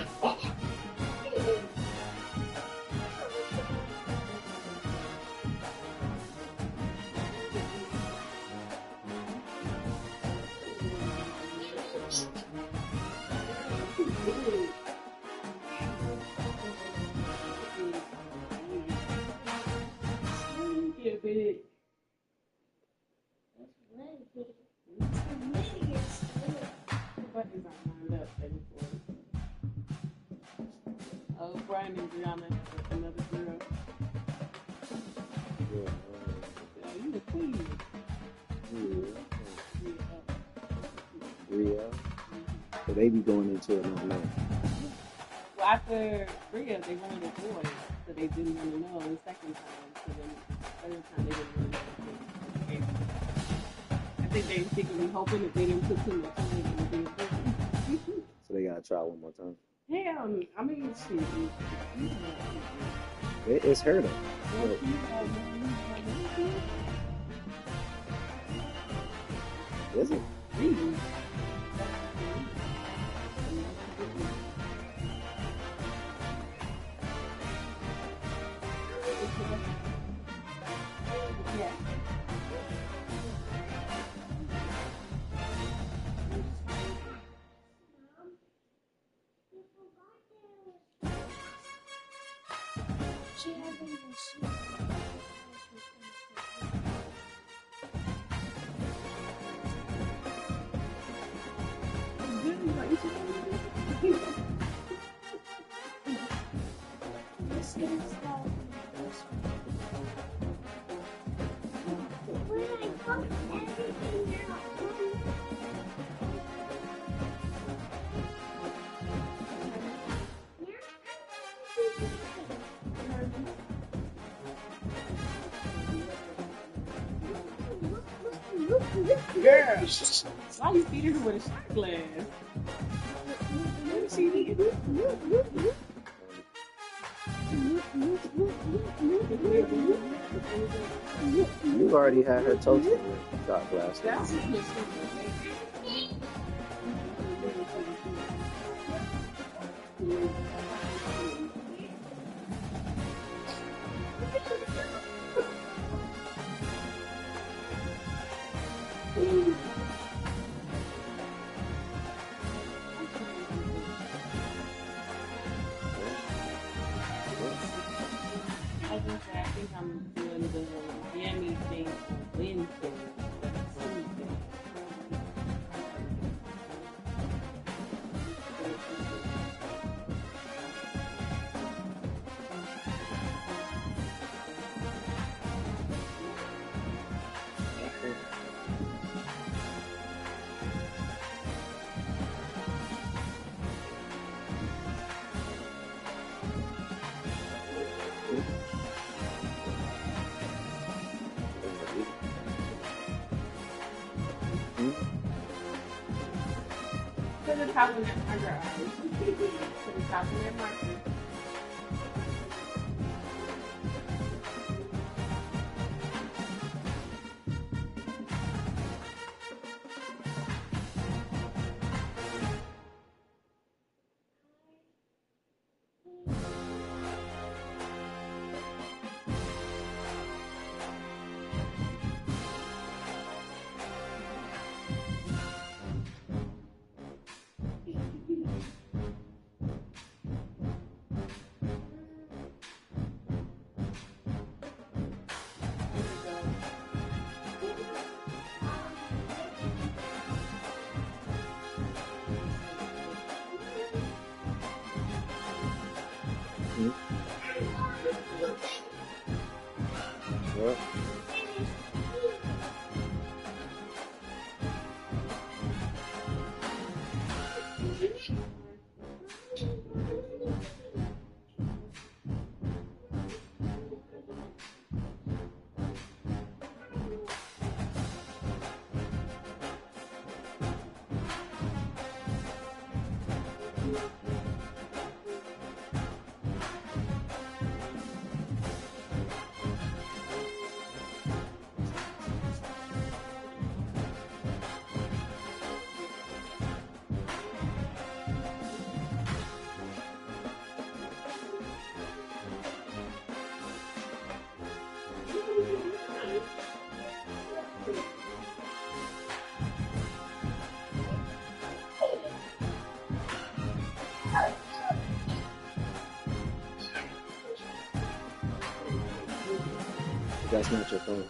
Oh, Brian and Brianna, another girl. Yeah, you the queen. Bria. So they be going into it not knowing. Well, after Bria, they wanted a boy, so they didn't want to know the second time. So then the third time, they didn't want to know. I think they were secretly hoping that they didn't put too much in it. So they gotta try one more time. Hell, I mean, shit. It's her though. Is it? Really? Yeah. Girl, why you feeding her with a shot glass? Let me see it. You already had her toasted with shot glass. I think I'm doing the yummy thing on Wednesday. To the top of that marker. To the top of that marker. What? That's not your phone.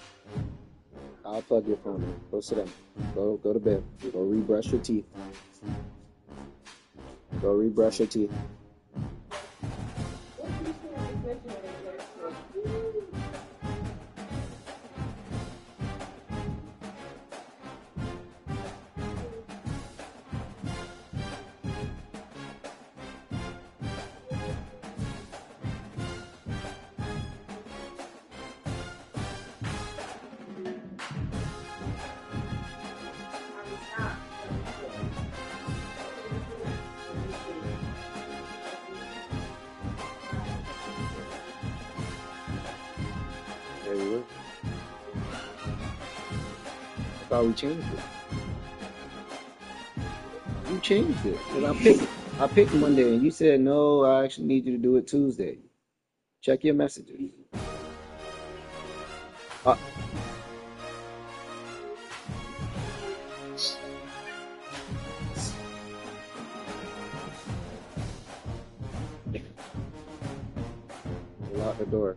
I'll plug your phone in. Go sit down. Go to bed. Go rebrush your teeth. Go rebrush your teeth. There you go. I thought we changed it. You changed it. 'Cause I picked Monday and you said no, I actually need you to do it Tuesday. Check your messages. Uh, lock the door.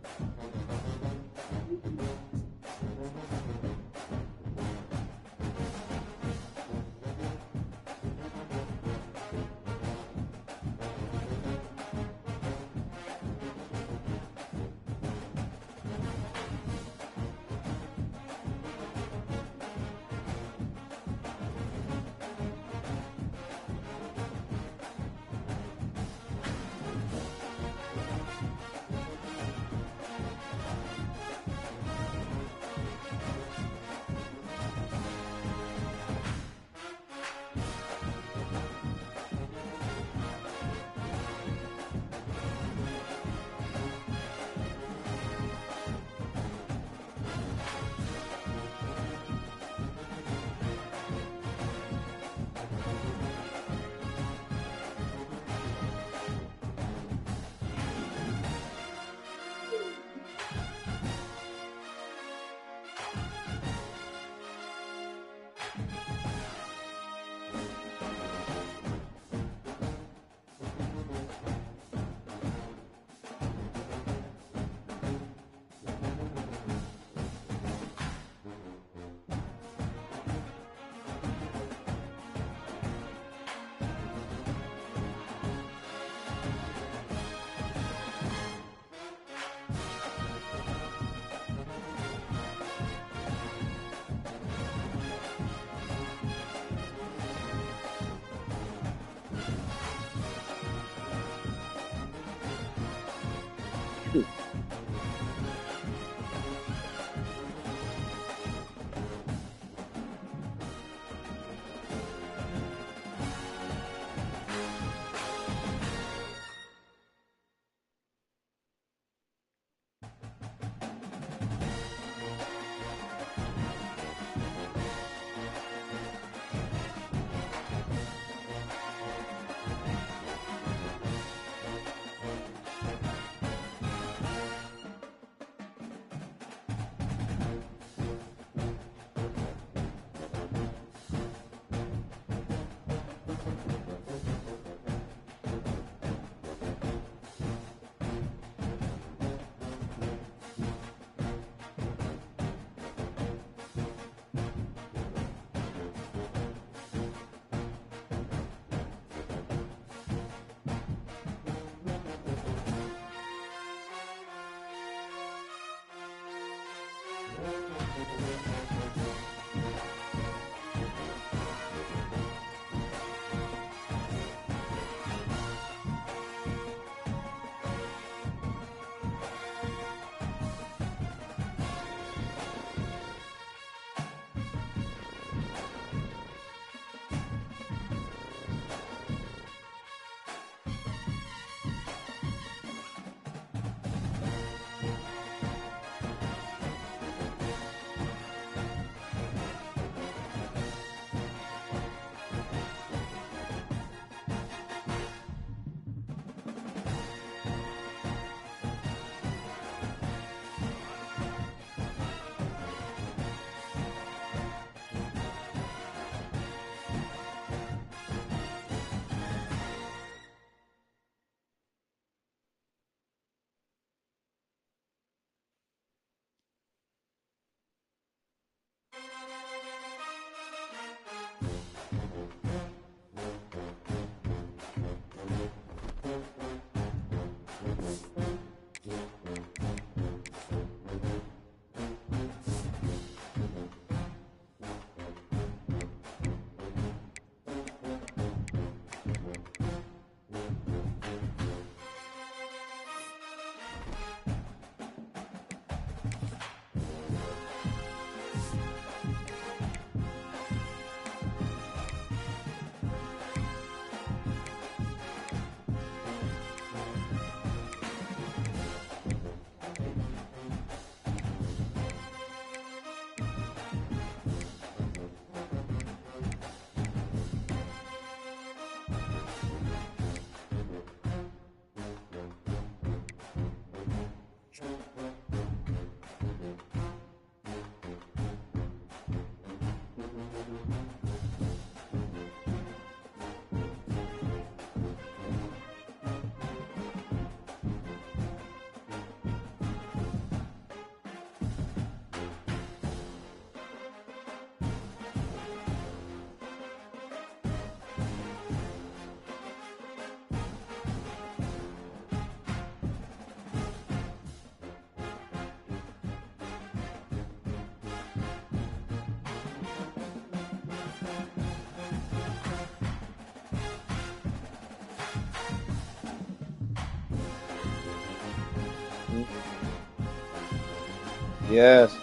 Yes.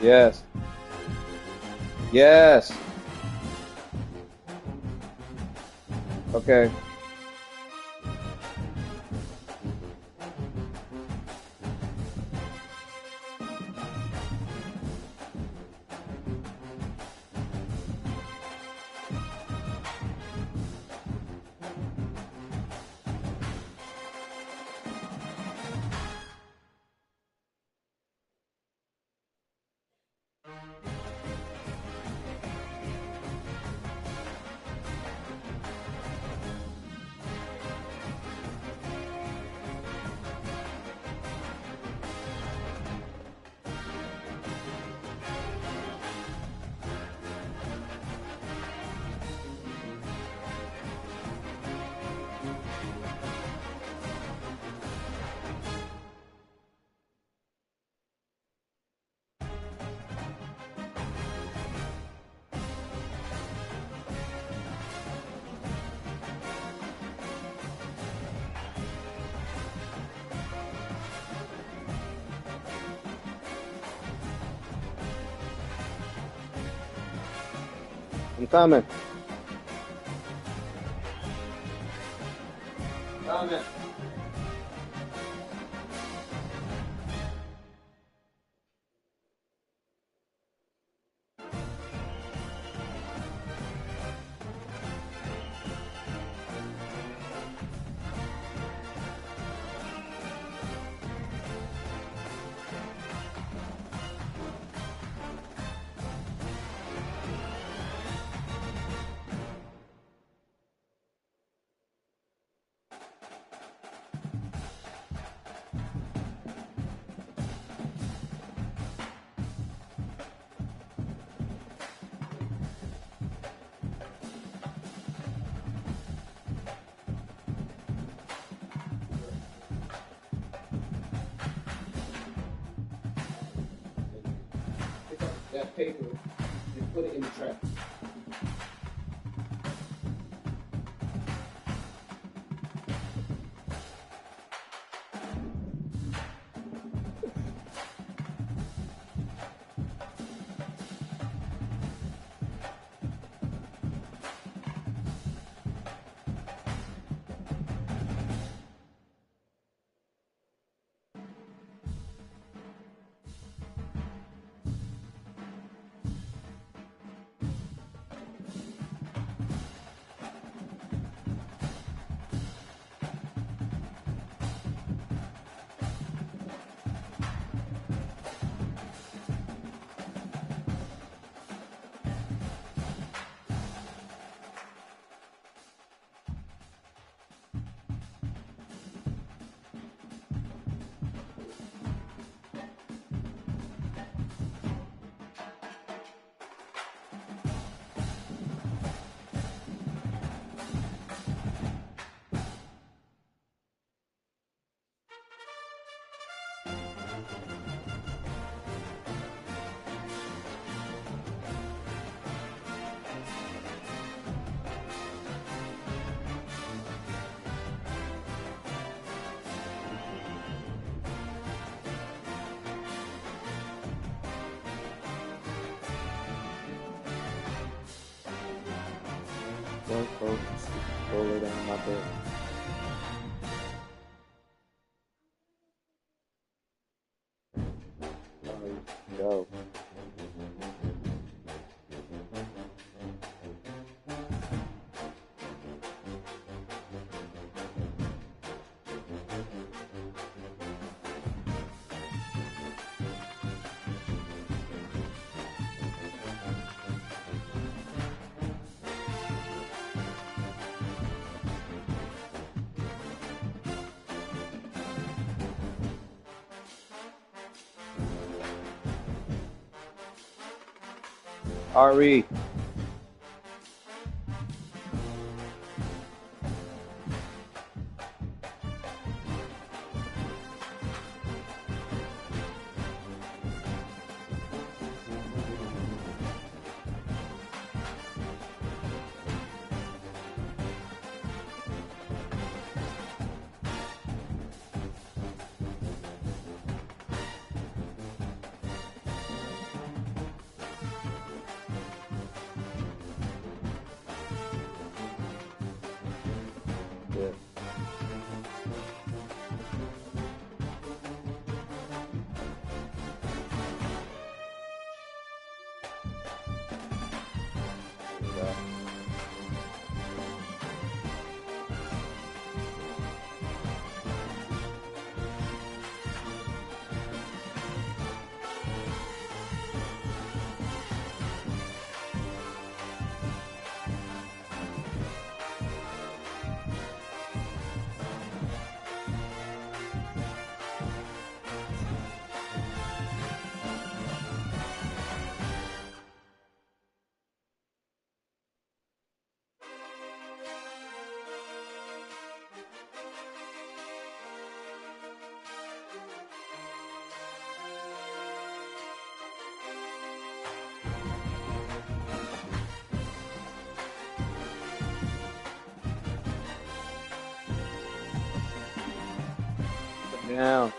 Yes. Yes. Okay. I'm coming. Coming. Pick up that paper and put it in the trash. Go, go, go lay down in my bed. Go. Ari. Yeah. Yeah. Down.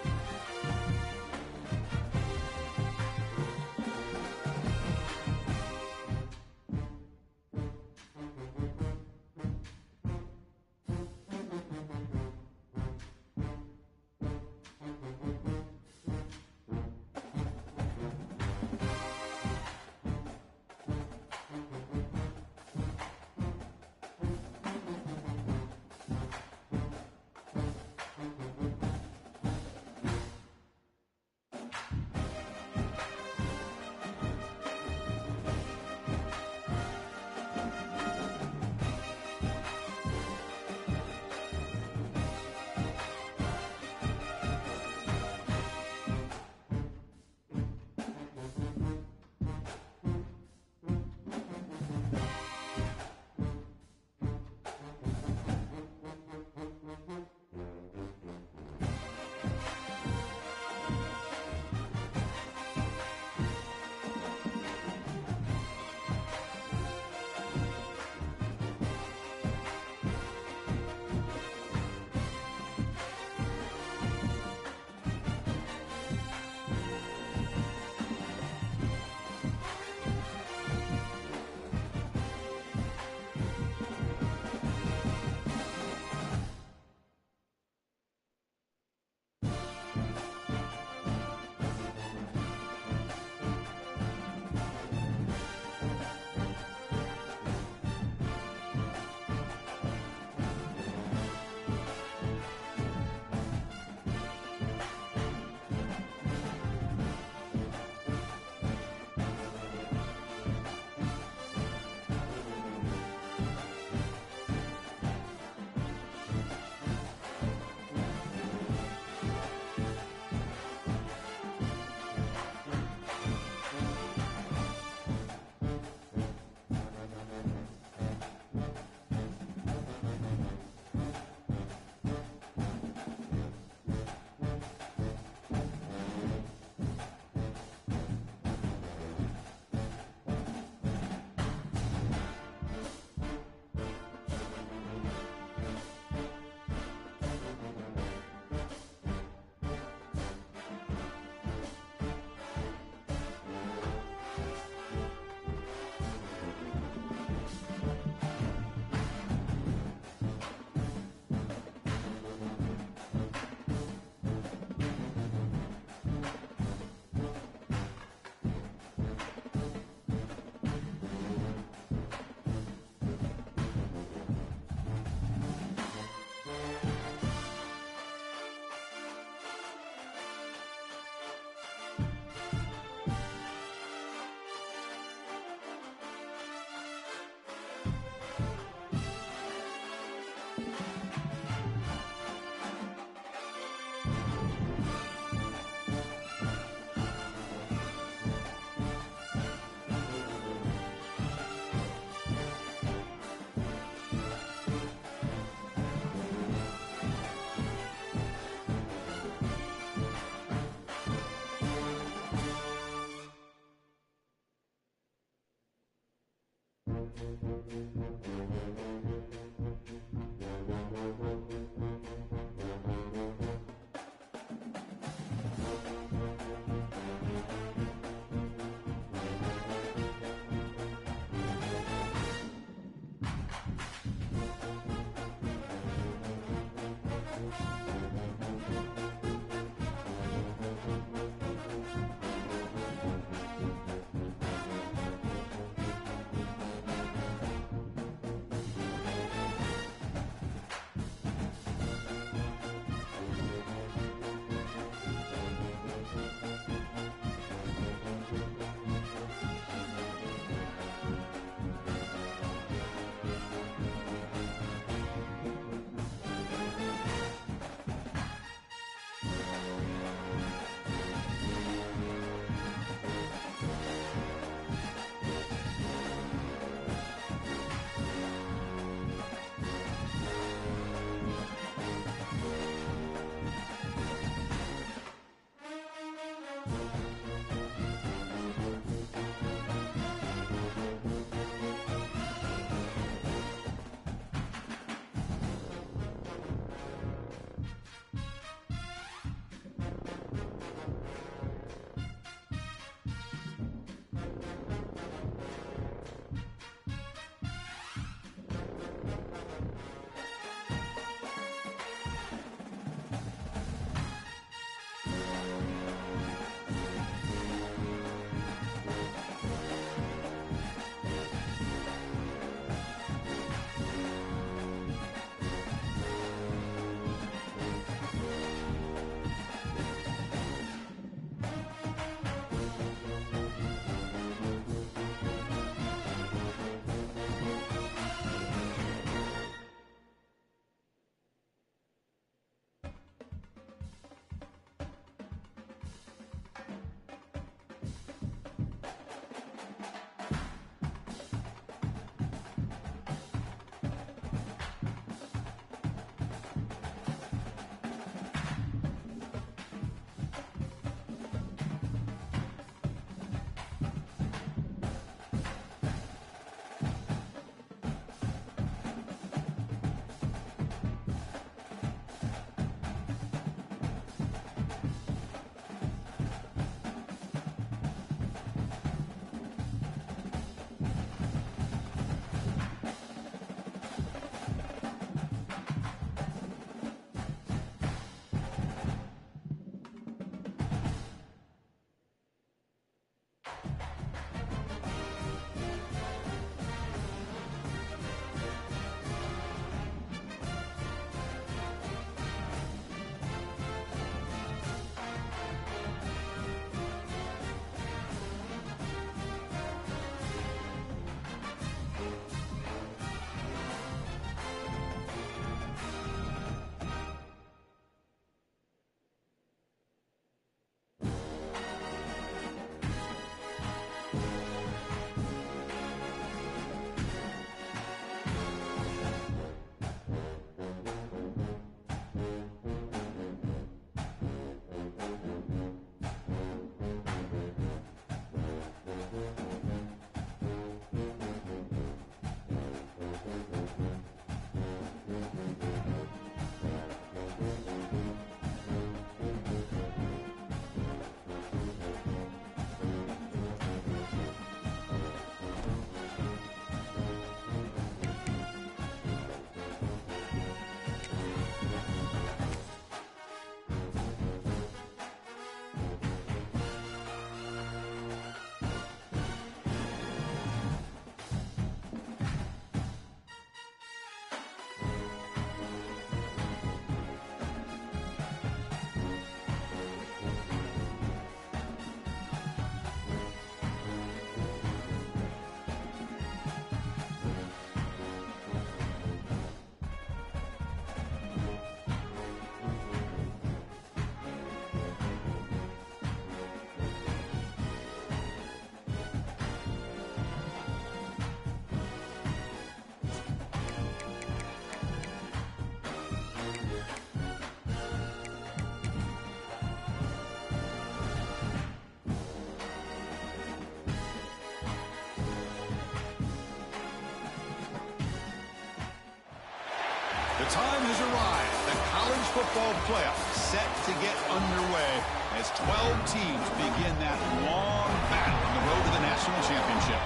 The time has arrived. The college football playoff set to get underway as 12 teams begin that long battle on the road to the national championship.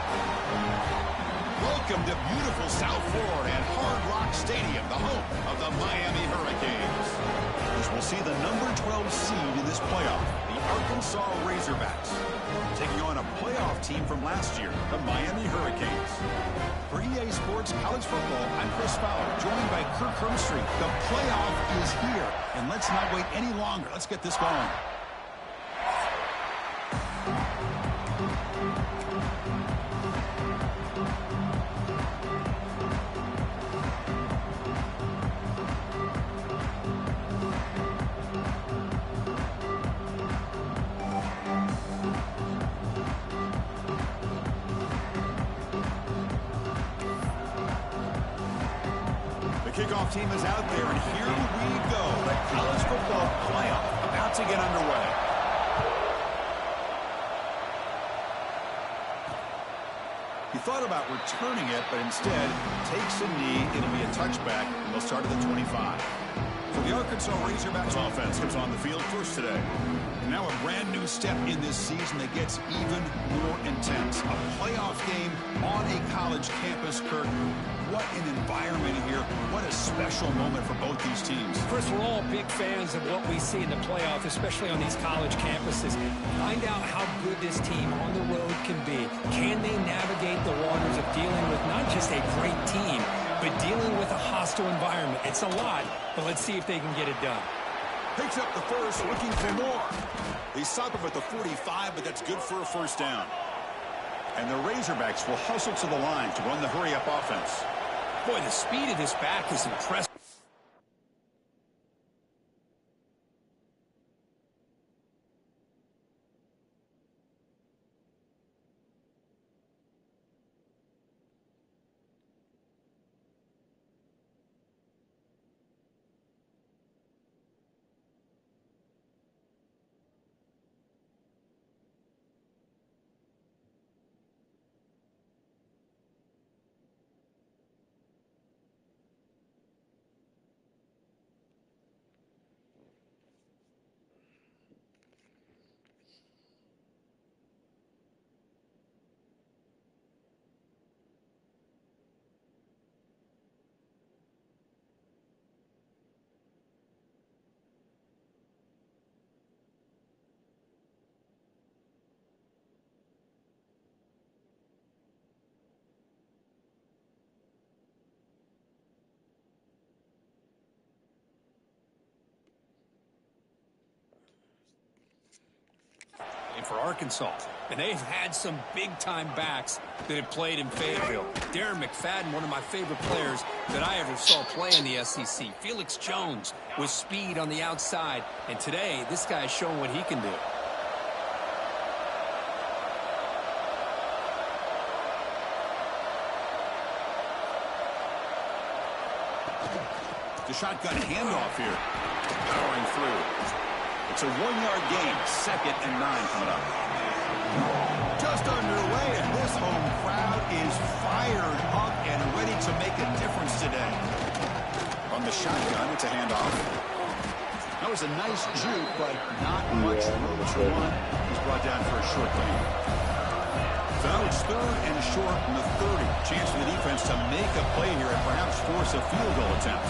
Welcome to beautiful South Florida and Hard Rock Stadium, the home of the Miami Hurricanes. As we'll see the number 12 seed in this playoff, the Arkansas Razorbacks, taking on a playoff team from last year, the Miami Hurricanes. For EA Sports College Football, I'm Chris Fowler, joined by Kirk Herbstreit. The playoff is here, and let's not wait any longer. Let's get this going. Kickoff team is out there, and here we go. The college football playoff about to get underway. He thought about returning it, but instead takes a knee. It'll be a touchback, and they'll start at the 25. So the Arkansas Razorbacks offense comes on the field first today. And now a brand new step in this season that gets even more intense. A playoff game on a college campus, Kirk. What an environment here. What a special moment for both these teams. Chris, we're all big fans of what we see in the playoff, especially on these college campuses. Find out how good this team on the road can be. Can they navigate the waters of dealing with not just a great team, but dealing with a hostile environment? It's a lot, but let's see if they can get it done. Picks up the first, looking for more. They stop him at the 45, but that's good for a first down. And the Razorbacks will hustle to the line to run the hurry-up offense. Boy, the speed of this back is impressive. For Arkansas, and they've had some big-time backs that have played in Fayetteville. Darren McFadden, one of my favorite players that I ever saw play in the SEC. Felix Jones with speed on the outside, and today this guy is showing what he can do. The shotgun handoff here, powering through. It's a 1-yard gain, 2nd and 9 coming up. Just underway, and this home crowd is fired up and ready to make a difference today. On the shotgun, it's a handoff. That was a nice juke, but not much room to run. He's brought down for a short gain. So now it's 3rd and short from the 30. Chance for the defense to make a play here and perhaps force a field goal attempt.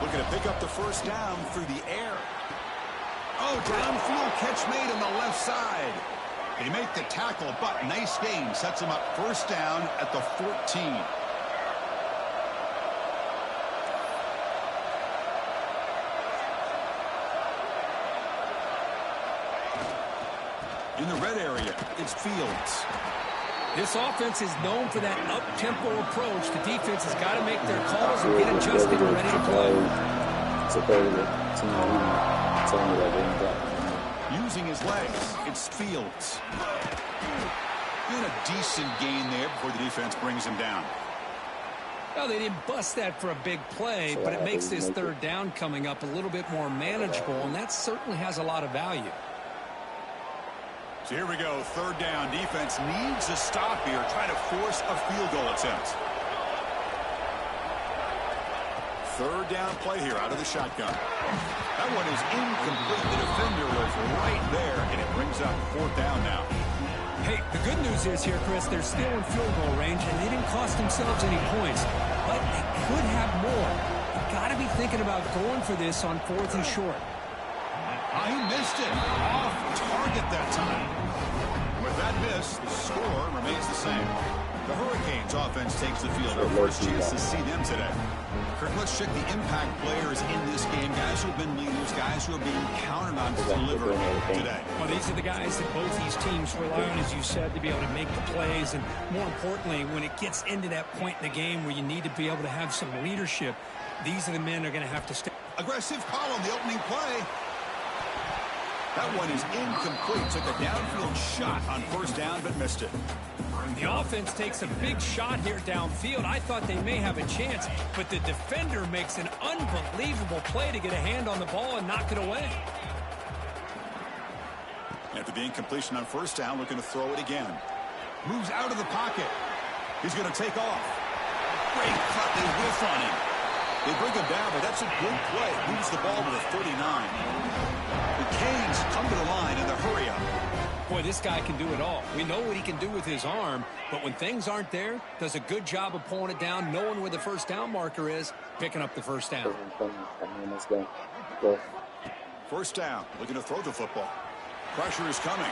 Looking to pick up the first down through the air. Oh, downfield catch made on the left side. They make the tackle, but nice gain. Sets them up first down at the 14. In the red area, it's Fields. This offense is known for that up-tempo approach. The defense has got to make their calls and get adjusted and ready to play. Using his legs, it's Fields. And a decent gain there before the defense brings him down. Well, they didn't bust that for a big play, but it makes this 3rd down coming up a little bit more manageable, and that certainly has a lot of value. So here we go, 3rd down. Defense needs a stop here, trying to force a field goal attempt. Third down play here out of the shotgun. That one is incomplete. The defender was right there, and it brings up fourth down now. Hey, the good news is here, Chris, they're still in field goal range, and they didn't cost themselves any points. But they could have more. You've got to be thinking about going for this on 4th and short. He missed it. Off target that time. With that miss, the score remains the same. The Hurricanes offense takes the field. Our first chance to see them today. Kirk, let's check the impact players in this game. Guys who have been leaders, guys who are being counted on to deliver today. Well, these are the guys that both these teams rely on, as you said, to be able to make the plays. And more importantly, when it gets into that point in the game where you need to be able to have some leadership, these are the men that are going to have to stay. Aggressive call on the opening play. That one is incomplete. Took a downfield shot on first down, but missed it. The offense takes a big shot here downfield. I thought they may have a chance, but the defender makes an unbelievable play to get a hand on the ball and knock it away. After the incompletion on first down, looking to throw it again. Moves out of the pocket. He's going to take off. Great cut. They whiff on him. They bring him down, but that's a good play. Moves the ball to the 39. The Canes come to the line in the hurry-up. Boy, this guy can do it all. We know what he can do with his arm, but when things aren't there, does a good job of pulling it down, knowing where the first down marker is, picking up the first down. Let's go. Go. First down, looking to throw the football. Pressure is coming.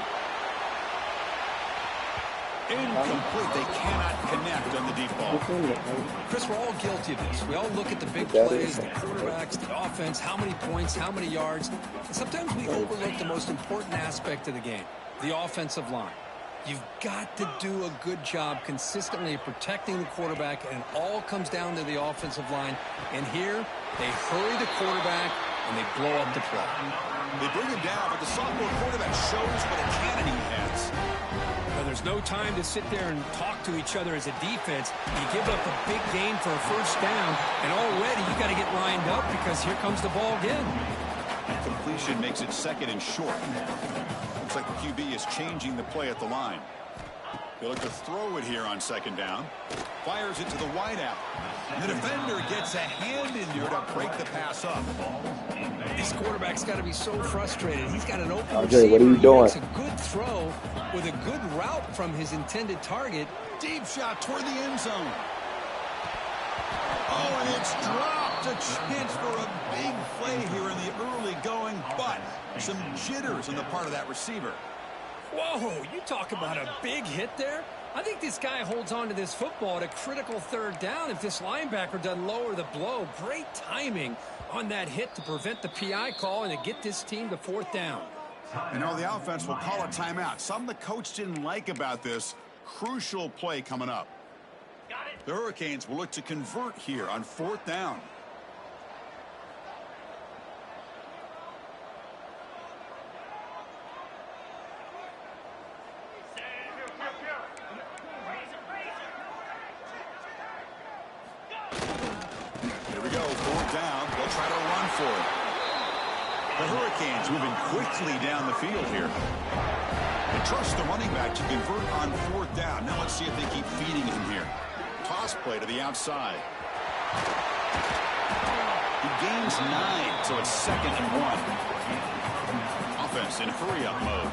Incomplete. They cannot connect on the deep ball. Chris, we're all guilty of this. We all look at the big plays, the quarterbacks, the offense, how many points, how many yards. And sometimes we overlook the most important aspect of the game, the offensive line. You've got to do a good job consistently protecting the quarterback, and it all comes down to the offensive line. And here, they hurry the quarterback, and they blow up the play. They bring him down, but the sophomore quarterback shows what a cannon he has. Well, there's no time to sit there and talk to each other as a defense. You give up a big gain for a first down, and already you got to get lined up because here comes the ball again. Completion makes it second and short. Looks like the QB is changing the play at the line. They look to throw it here on second down. Fires it to the wideout. The defender gets a hand in there to break the pass up. This quarterback's got to be so frustrated. He's got an open Jay, what are you doing? He makes a good throw with a good route from his intended target. Deep shot toward the end zone. Oh, and it's dropped. A chance for a big play here in the early going, but some jitters on the part of that receiver. Whoa, you talk about a big hit there. I think this guy holds on to this football at a critical third down if this linebacker doesn't lower the blow. Great timing on that hit to prevent the PI call and to get this team to fourth down. And now the offense will call a timeout. Something the coach didn't like about this. Crucial play coming up. The Hurricanes will look to convert here on fourth down. Here we go, fourth down. They'll try to run for it. The Hurricanes moving quickly down the field here. They trust the running back to convert on fourth down. Now let's see if they keep feeding him here. Toss play to the outside. He gains 9, so it's 2nd and 1. Offense in hurry-up mode.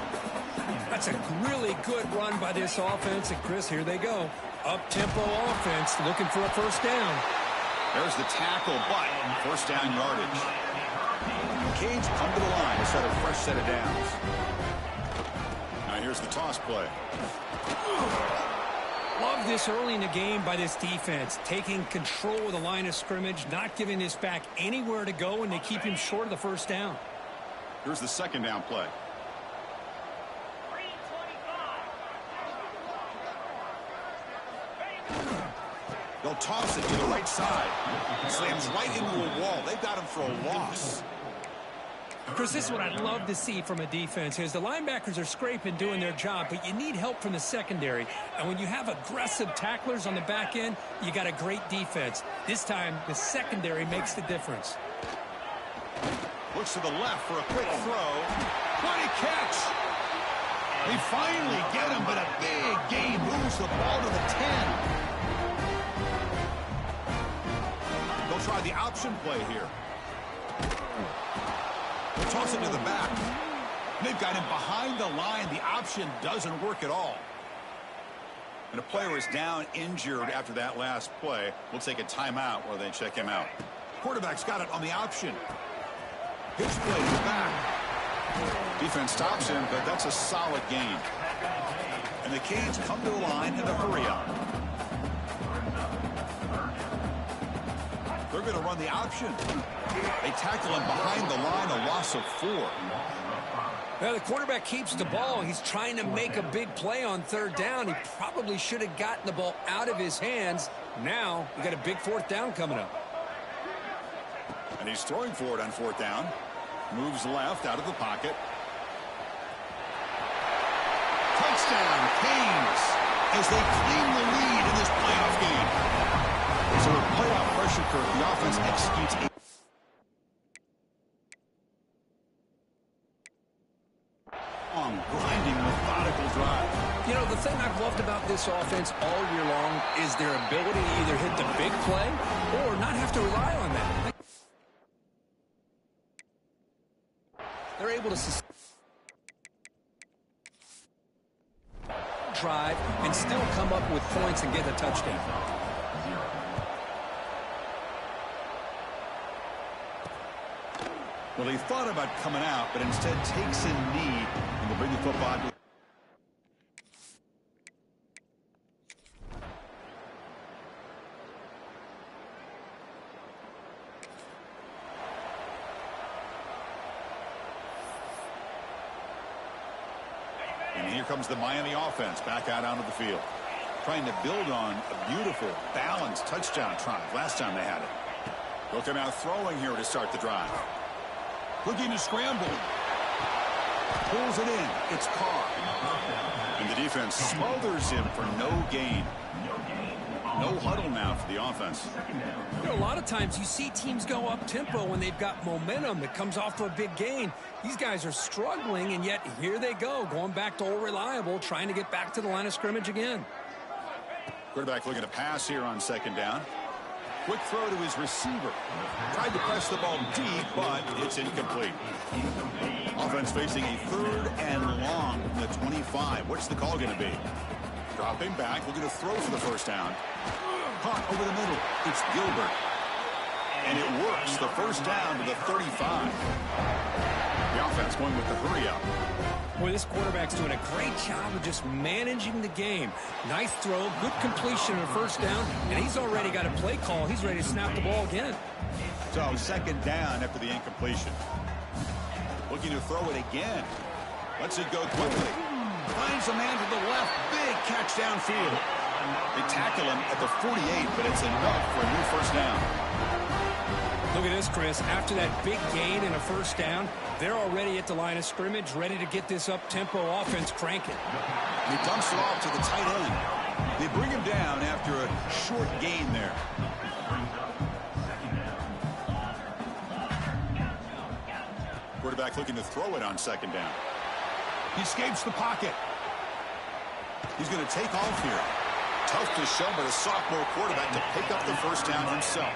That's a really good run by this offense. And Chris, here they go. Up-tempo offense looking for a first down. There's the tackle, but first down yardage. The Canes come to the line to set a fresh set of downs. Now here's the toss play. Love this early in the game by this defense, taking control of the line of scrimmage, not giving this back anywhere to go, and they keep him short of the first down. Here's the second down play. They'll toss it to the right side. Slams right into a wall. They've got him for a loss. Chris, this is what I'd love to see from a defense is the linebackers are scraping, doing their job, but you need help from the secondary. And when you have aggressive tacklers on the back end, you got a great defense. This time, the secondary makes the difference. Looks to the left for a quick throw. Great catch. They finally get him, but a big gain moves the ball to the 10. They'll try the option play here. They'll toss it to the back. They've got him behind the line. The option doesn't work at all. And a player is down injured after that last play. We'll take a timeout while they check him out. Quarterback's got it on the option. Pitch play to the back. Defense stops him, but that's a solid gain. And the Canes come to the line in the hurry up. They're going to run the option. They tackle him behind the line, a loss of 4. Now the quarterback keeps the ball. He's trying to make a big play on third down. He probably should have gotten the ball out of his hands. Now we got a big 4th down coming up. And he's throwing for it on 4th down. Moves left out of the pocket. Touchdown, Canes, as they claim the lead in this playoff game. So a playoff pressure curve, the offense executes a long, grinding, methodical drive. You know, the thing I've loved about this offense all year long is their ability to either hit the big play or not have to rely on that. They're able to drive and still come up with points and get a touchdown. Well, he thought about coming out, but instead takes a knee and will bring the football to. And here comes the Miami offense back out onto the field, trying to build on a beautiful, balanced touchdown drive last time they had it. They'll come out throwing here to start the drive. Looking to scramble. Pulls it in. It's Carr. And the defense smothers him for no gain. No huddle now for the offense. You know, a lot of times you see teams go up-tempo when they've got momentum that comes off for a big gain. These guys are struggling, and yet here they go, going back to old reliable, trying to get back to the line of scrimmage again. Quarterback looking to pass here on 2nd down. Quick throw to his receiver. Tried to press the ball deep, but it's incomplete. Offense facing a 3rd and long from the 25. What's the call going to be? Dropping back, looking to throw for the 1st down. Caught over the middle. It's Gilbert. And it works. The 1st down to the 35. The offense going with the hurry up. Boy, this quarterback's doing a great job of just managing the game. Nice throw, good completion on 1st down, and he's already got a play call. He's ready to snap the ball again. So 2nd down after the incompletion. Looking to throw it again. Lets it go quickly. Finds a man to the left. Big catch downfield. They tackle him at the 48, but it's enough for a new 1st down. Look at this, Chris. After that big gain and a 1st down, they're already at the line of scrimmage, ready to get this up-tempo offense cranking. He dumps it off to the tight end. They bring him down after a short gain there. Quarterback looking to throw it on 2nd down. He escapes the pocket. He's going to take off here. Tough to show by the sophomore quarterback to pick up the 1st down himself.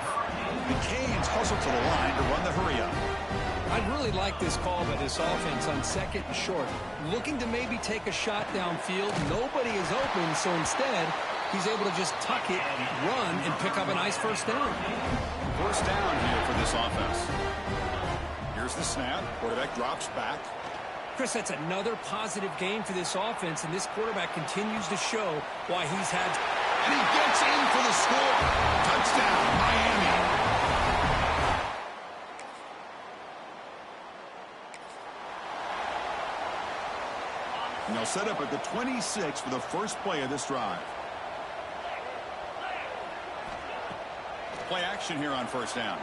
The Canes hustle to the line to run the hurry up. I'd really like this call by this offense on 2nd and short. Looking to maybe take a shot downfield. Nobody is open, so instead, he's able to just tuck it, run, and pick up a nice 1st down. 1st down here for this offense. Here's the snap. Quarterback drops back. Chris, that's another positive game for this offense, and this quarterback continues to show why he's had. And he gets in for the score. Touchdown, Miami. And they'll set up at the 26 for the 1st play of this drive. Play action here on 1st down.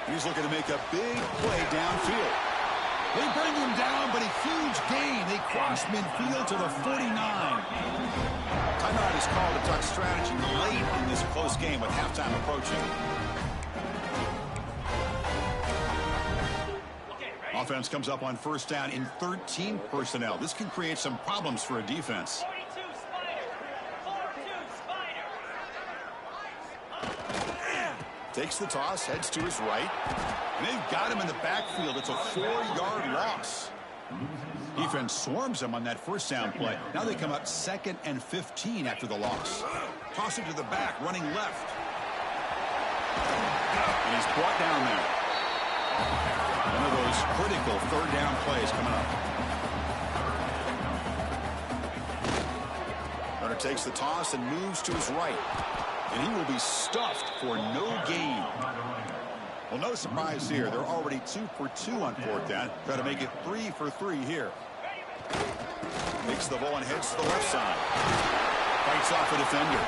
He's looking to make a big play downfield. They bring him down, but a huge gain. They cross midfield to the 49. Timeout is called to talk strategy late in this close game with halftime approaching. Offense comes up on 1st down in 13 personnel. This can create some problems for a defense. Takes the toss, heads to his right. And they've got him in the backfield. It's a 4-yard loss. Defense swarms him on that first down play. Now they come up 2nd and 15 after the loss. Toss it to the back, running left. And he's brought down there. One of those critical third down plays coming up. Runner takes the toss and moves to his right. And he will be stuffed for no gain. Well, no surprise here. They're already 2 for 2 on 4th down. Try to make it 3 for 3 here. Takes the ball and heads to the left side. Fights off a defender.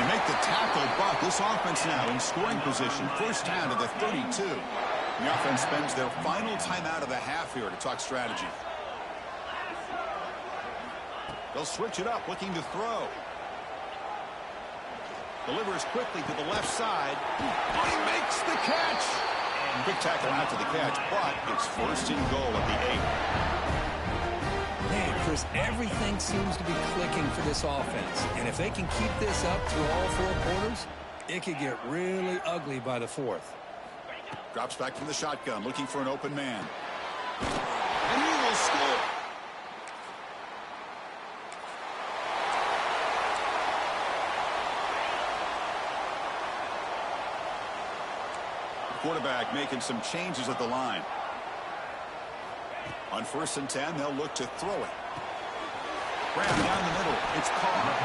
They make the tackle, but this offense now in scoring position. First down to the 32. The offense spends their final timeout of the half here to talk strategy. They'll switch it up, looking to throw. Delivers quickly to the left side. Oh, he makes the catch. Quick tackle out to the catch, but it's 1st and goal at the 8. Man, Chris, everything seems to be clicking for this offense. And if they can keep this up through all 4 quarters, it could get really ugly by the 4th. Drops back from the shotgun, looking for an open man. And he will score. Quarterback making some changes at the line. On 1st and 10, they'll look to throw it. Grab down the middle. It's Carr.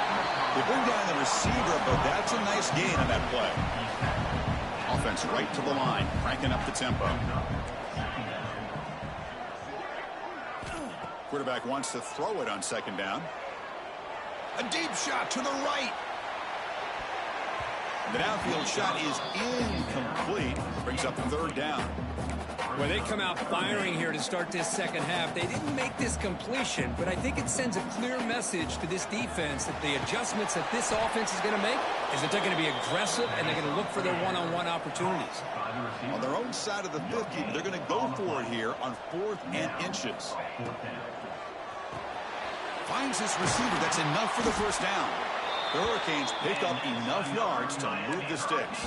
They bring down the receiver, but that's a nice gain on that play. Offense right to the line, cranking up the tempo. Quarterback wants to throw it on 2nd down. A deep shot to the right. The downfield shot is incomplete. Brings up 3rd down. Well, they come out firing here to start this second half. They didn't make this completion, but I think it sends a clear message to this defense that the adjustments that this offense is going to make is that they're going to be aggressive and they're going to look for their one-on-one opportunities. On their own side of the 50, they're going to go for it here on 4th and inches. Finds this receiver. That's enough for the first down. The Hurricanes pick up enough yards to move the sticks.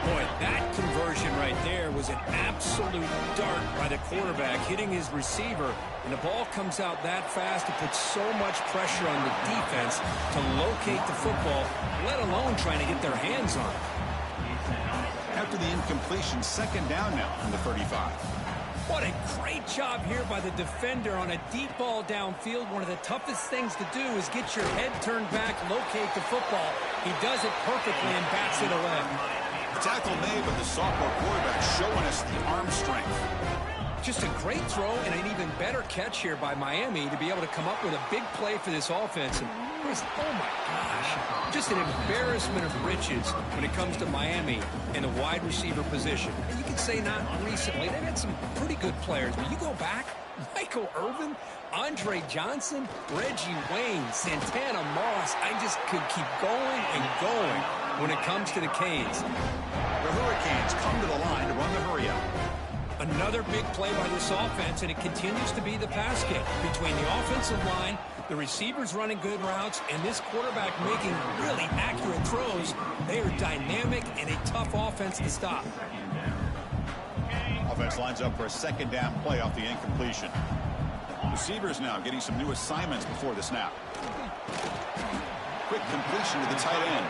Boy, that conversion right there was an absolute dart by the quarterback, hitting his receiver, and the ball comes out that fast. It puts so much pressure on the defense to locate the football, let alone trying to get their hands on it. After the incompletion, 2nd down now from the 35. What a great job here by the defender on a deep ball downfield. One of the toughest things to do is get your head turned back, locate the football. He does it perfectly and bats it away. The tackle made, but the sophomore quarterback showing us the arm strength. Just a great throw and an even better catch here by Miami to be able to come up with a big play for this offense. And oh my gosh, just an embarrassment of riches when it comes to Miami in the wide receiver position. And you can say not recently, they've had some pretty good players, but you go back, Michael Irvin, Andre Johnson, Reggie Wayne, Santana Moss. I just could keep going and going when it comes to the Canes. The Hurricanes come to the line to run the hurry up. Another big play by this offense, and it continues to be the pass game between the offensive line, the receivers running good routes, and this quarterback making really accurate throws. They are dynamic and a tough offense to stop. Offense lines up for a 2nd down play off the incompletion. Receivers now getting some new assignments before the snap. Quick completion to the tight end.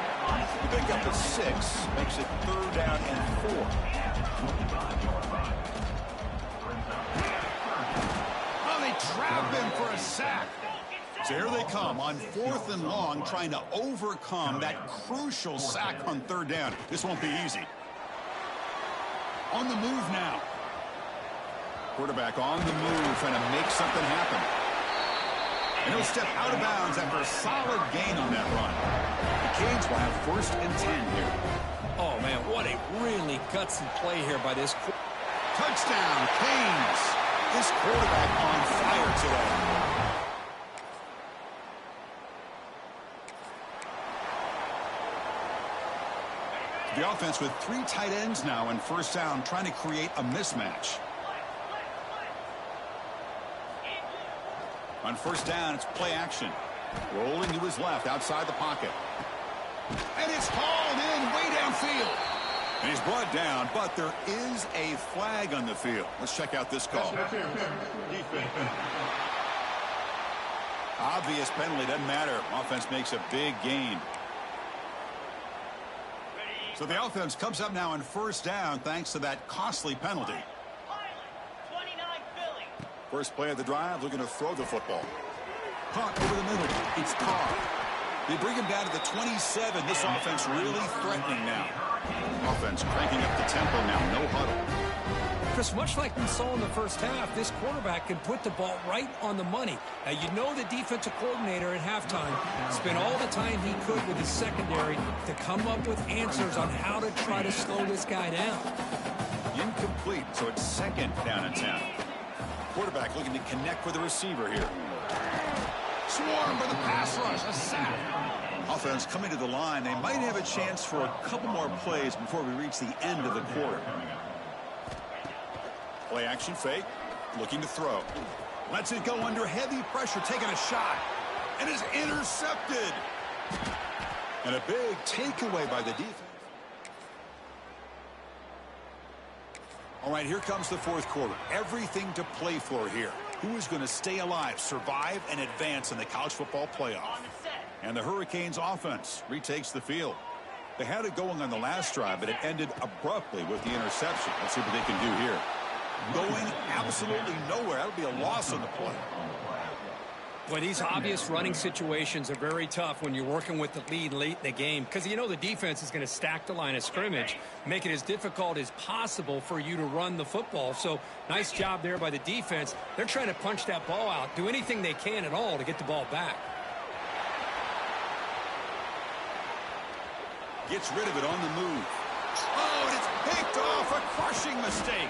The pick up at 6 makes it 3rd down and 4. Oh, they trap him for a sack. So here they come on 4th and long, trying to overcome that crucial sack on 3rd down. This won't be easy. On the move now. Quarterback on the move, trying to make something happen. And he'll step out of bounds after a solid gain on that run. The Canes will have 1st and 10 here. Oh, man, what a really gutsy play here by this. Touchdown, Canes. This quarterback on fire today. The offense with 3 tight ends now in 1st down, trying to create a mismatch. On 1st down, it's play action. Rolling to his left outside the pocket. And it's hauled in way downfield. And he's brought down, but there is a flag on the field. Let's check out this call. Obvious penalty, doesn't matter. Offense makes a big gain. So the offense comes up now on first down thanks to that costly penalty. First play of the drive, looking to throw the football. Punt over the middle. It's Carr. They bring him down to the 27. This offense really threatening now. Offense cranking up the tempo now. No huddle. Chris, much like we saw in the first half, this quarterback can put the ball right on the money. Now, you know the defensive coordinator at halftime spent all the time he could with his secondary to come up with answers on how to try to slow this guy down. Incomplete, so it's second down and 10. Quarterback looking to connect with the receiver here. Swarmed by the pass rush, a sack. Offense coming to the line. They might have a chance for a couple more plays before we reach the end of the quarter. Play action fake, looking to throw. Lets it go under heavy pressure, taking a shot. And is intercepted. And a big takeaway by the defense. All right, here comes the fourth quarter. Everything to play for here. Who is going to stay alive, survive, and advance in the college football playoff? And the Hurricanes offense retakes the field. They had it going on the last drive, but it ended abruptly with the interception. Let's see what they can do here. Going absolutely nowhere. That'll be a loss on the play. Well, these obvious running situations are very tough when you're working with the lead late in the game because you know the defense is going to stack the line of scrimmage, make it as difficult as possible for you to run the football. So nice job there by the defense. They're trying to punch that ball out, do anything they can at all to get the ball back. Gets rid of it on the move. Oh, and it's picked off. A crushing mistake.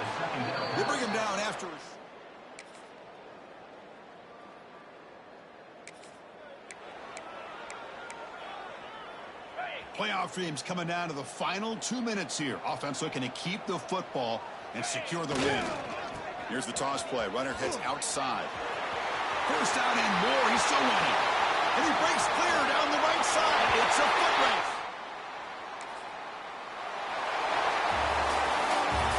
They bring him down after a... Playoff dreams coming down to the final 2 minutes here. Offense looking to keep the football and secure the win. Here's the toss play. Runner heads outside. First down and more. He's still running. And he breaks clear down the right side. It's a foot race.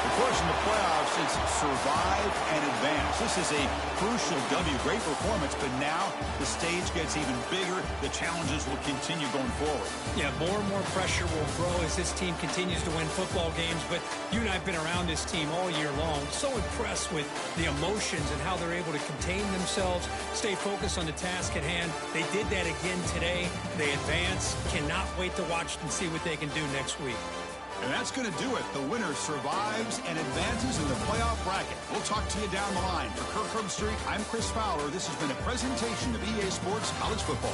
Of course, in the playoffs, it's survive and advance. This is a crucial W. Great performance, but now the stage gets even bigger. The challenges will continue going forward. Yeah, more and more pressure will grow as this team continues to win football games. But you and I have been around this team all year long. So impressed with the emotions and how they're able to contain themselves, stay focused on the task at hand. They did that again today. They advance. Cannot wait to watch and see what they can do next week. And that's going to do it. The winner survives and advances in the playoff bracket. We'll talk to you down the line. For Kirk Herbstreit, I'm Chris Fowler. This has been a presentation of EA Sports College Football.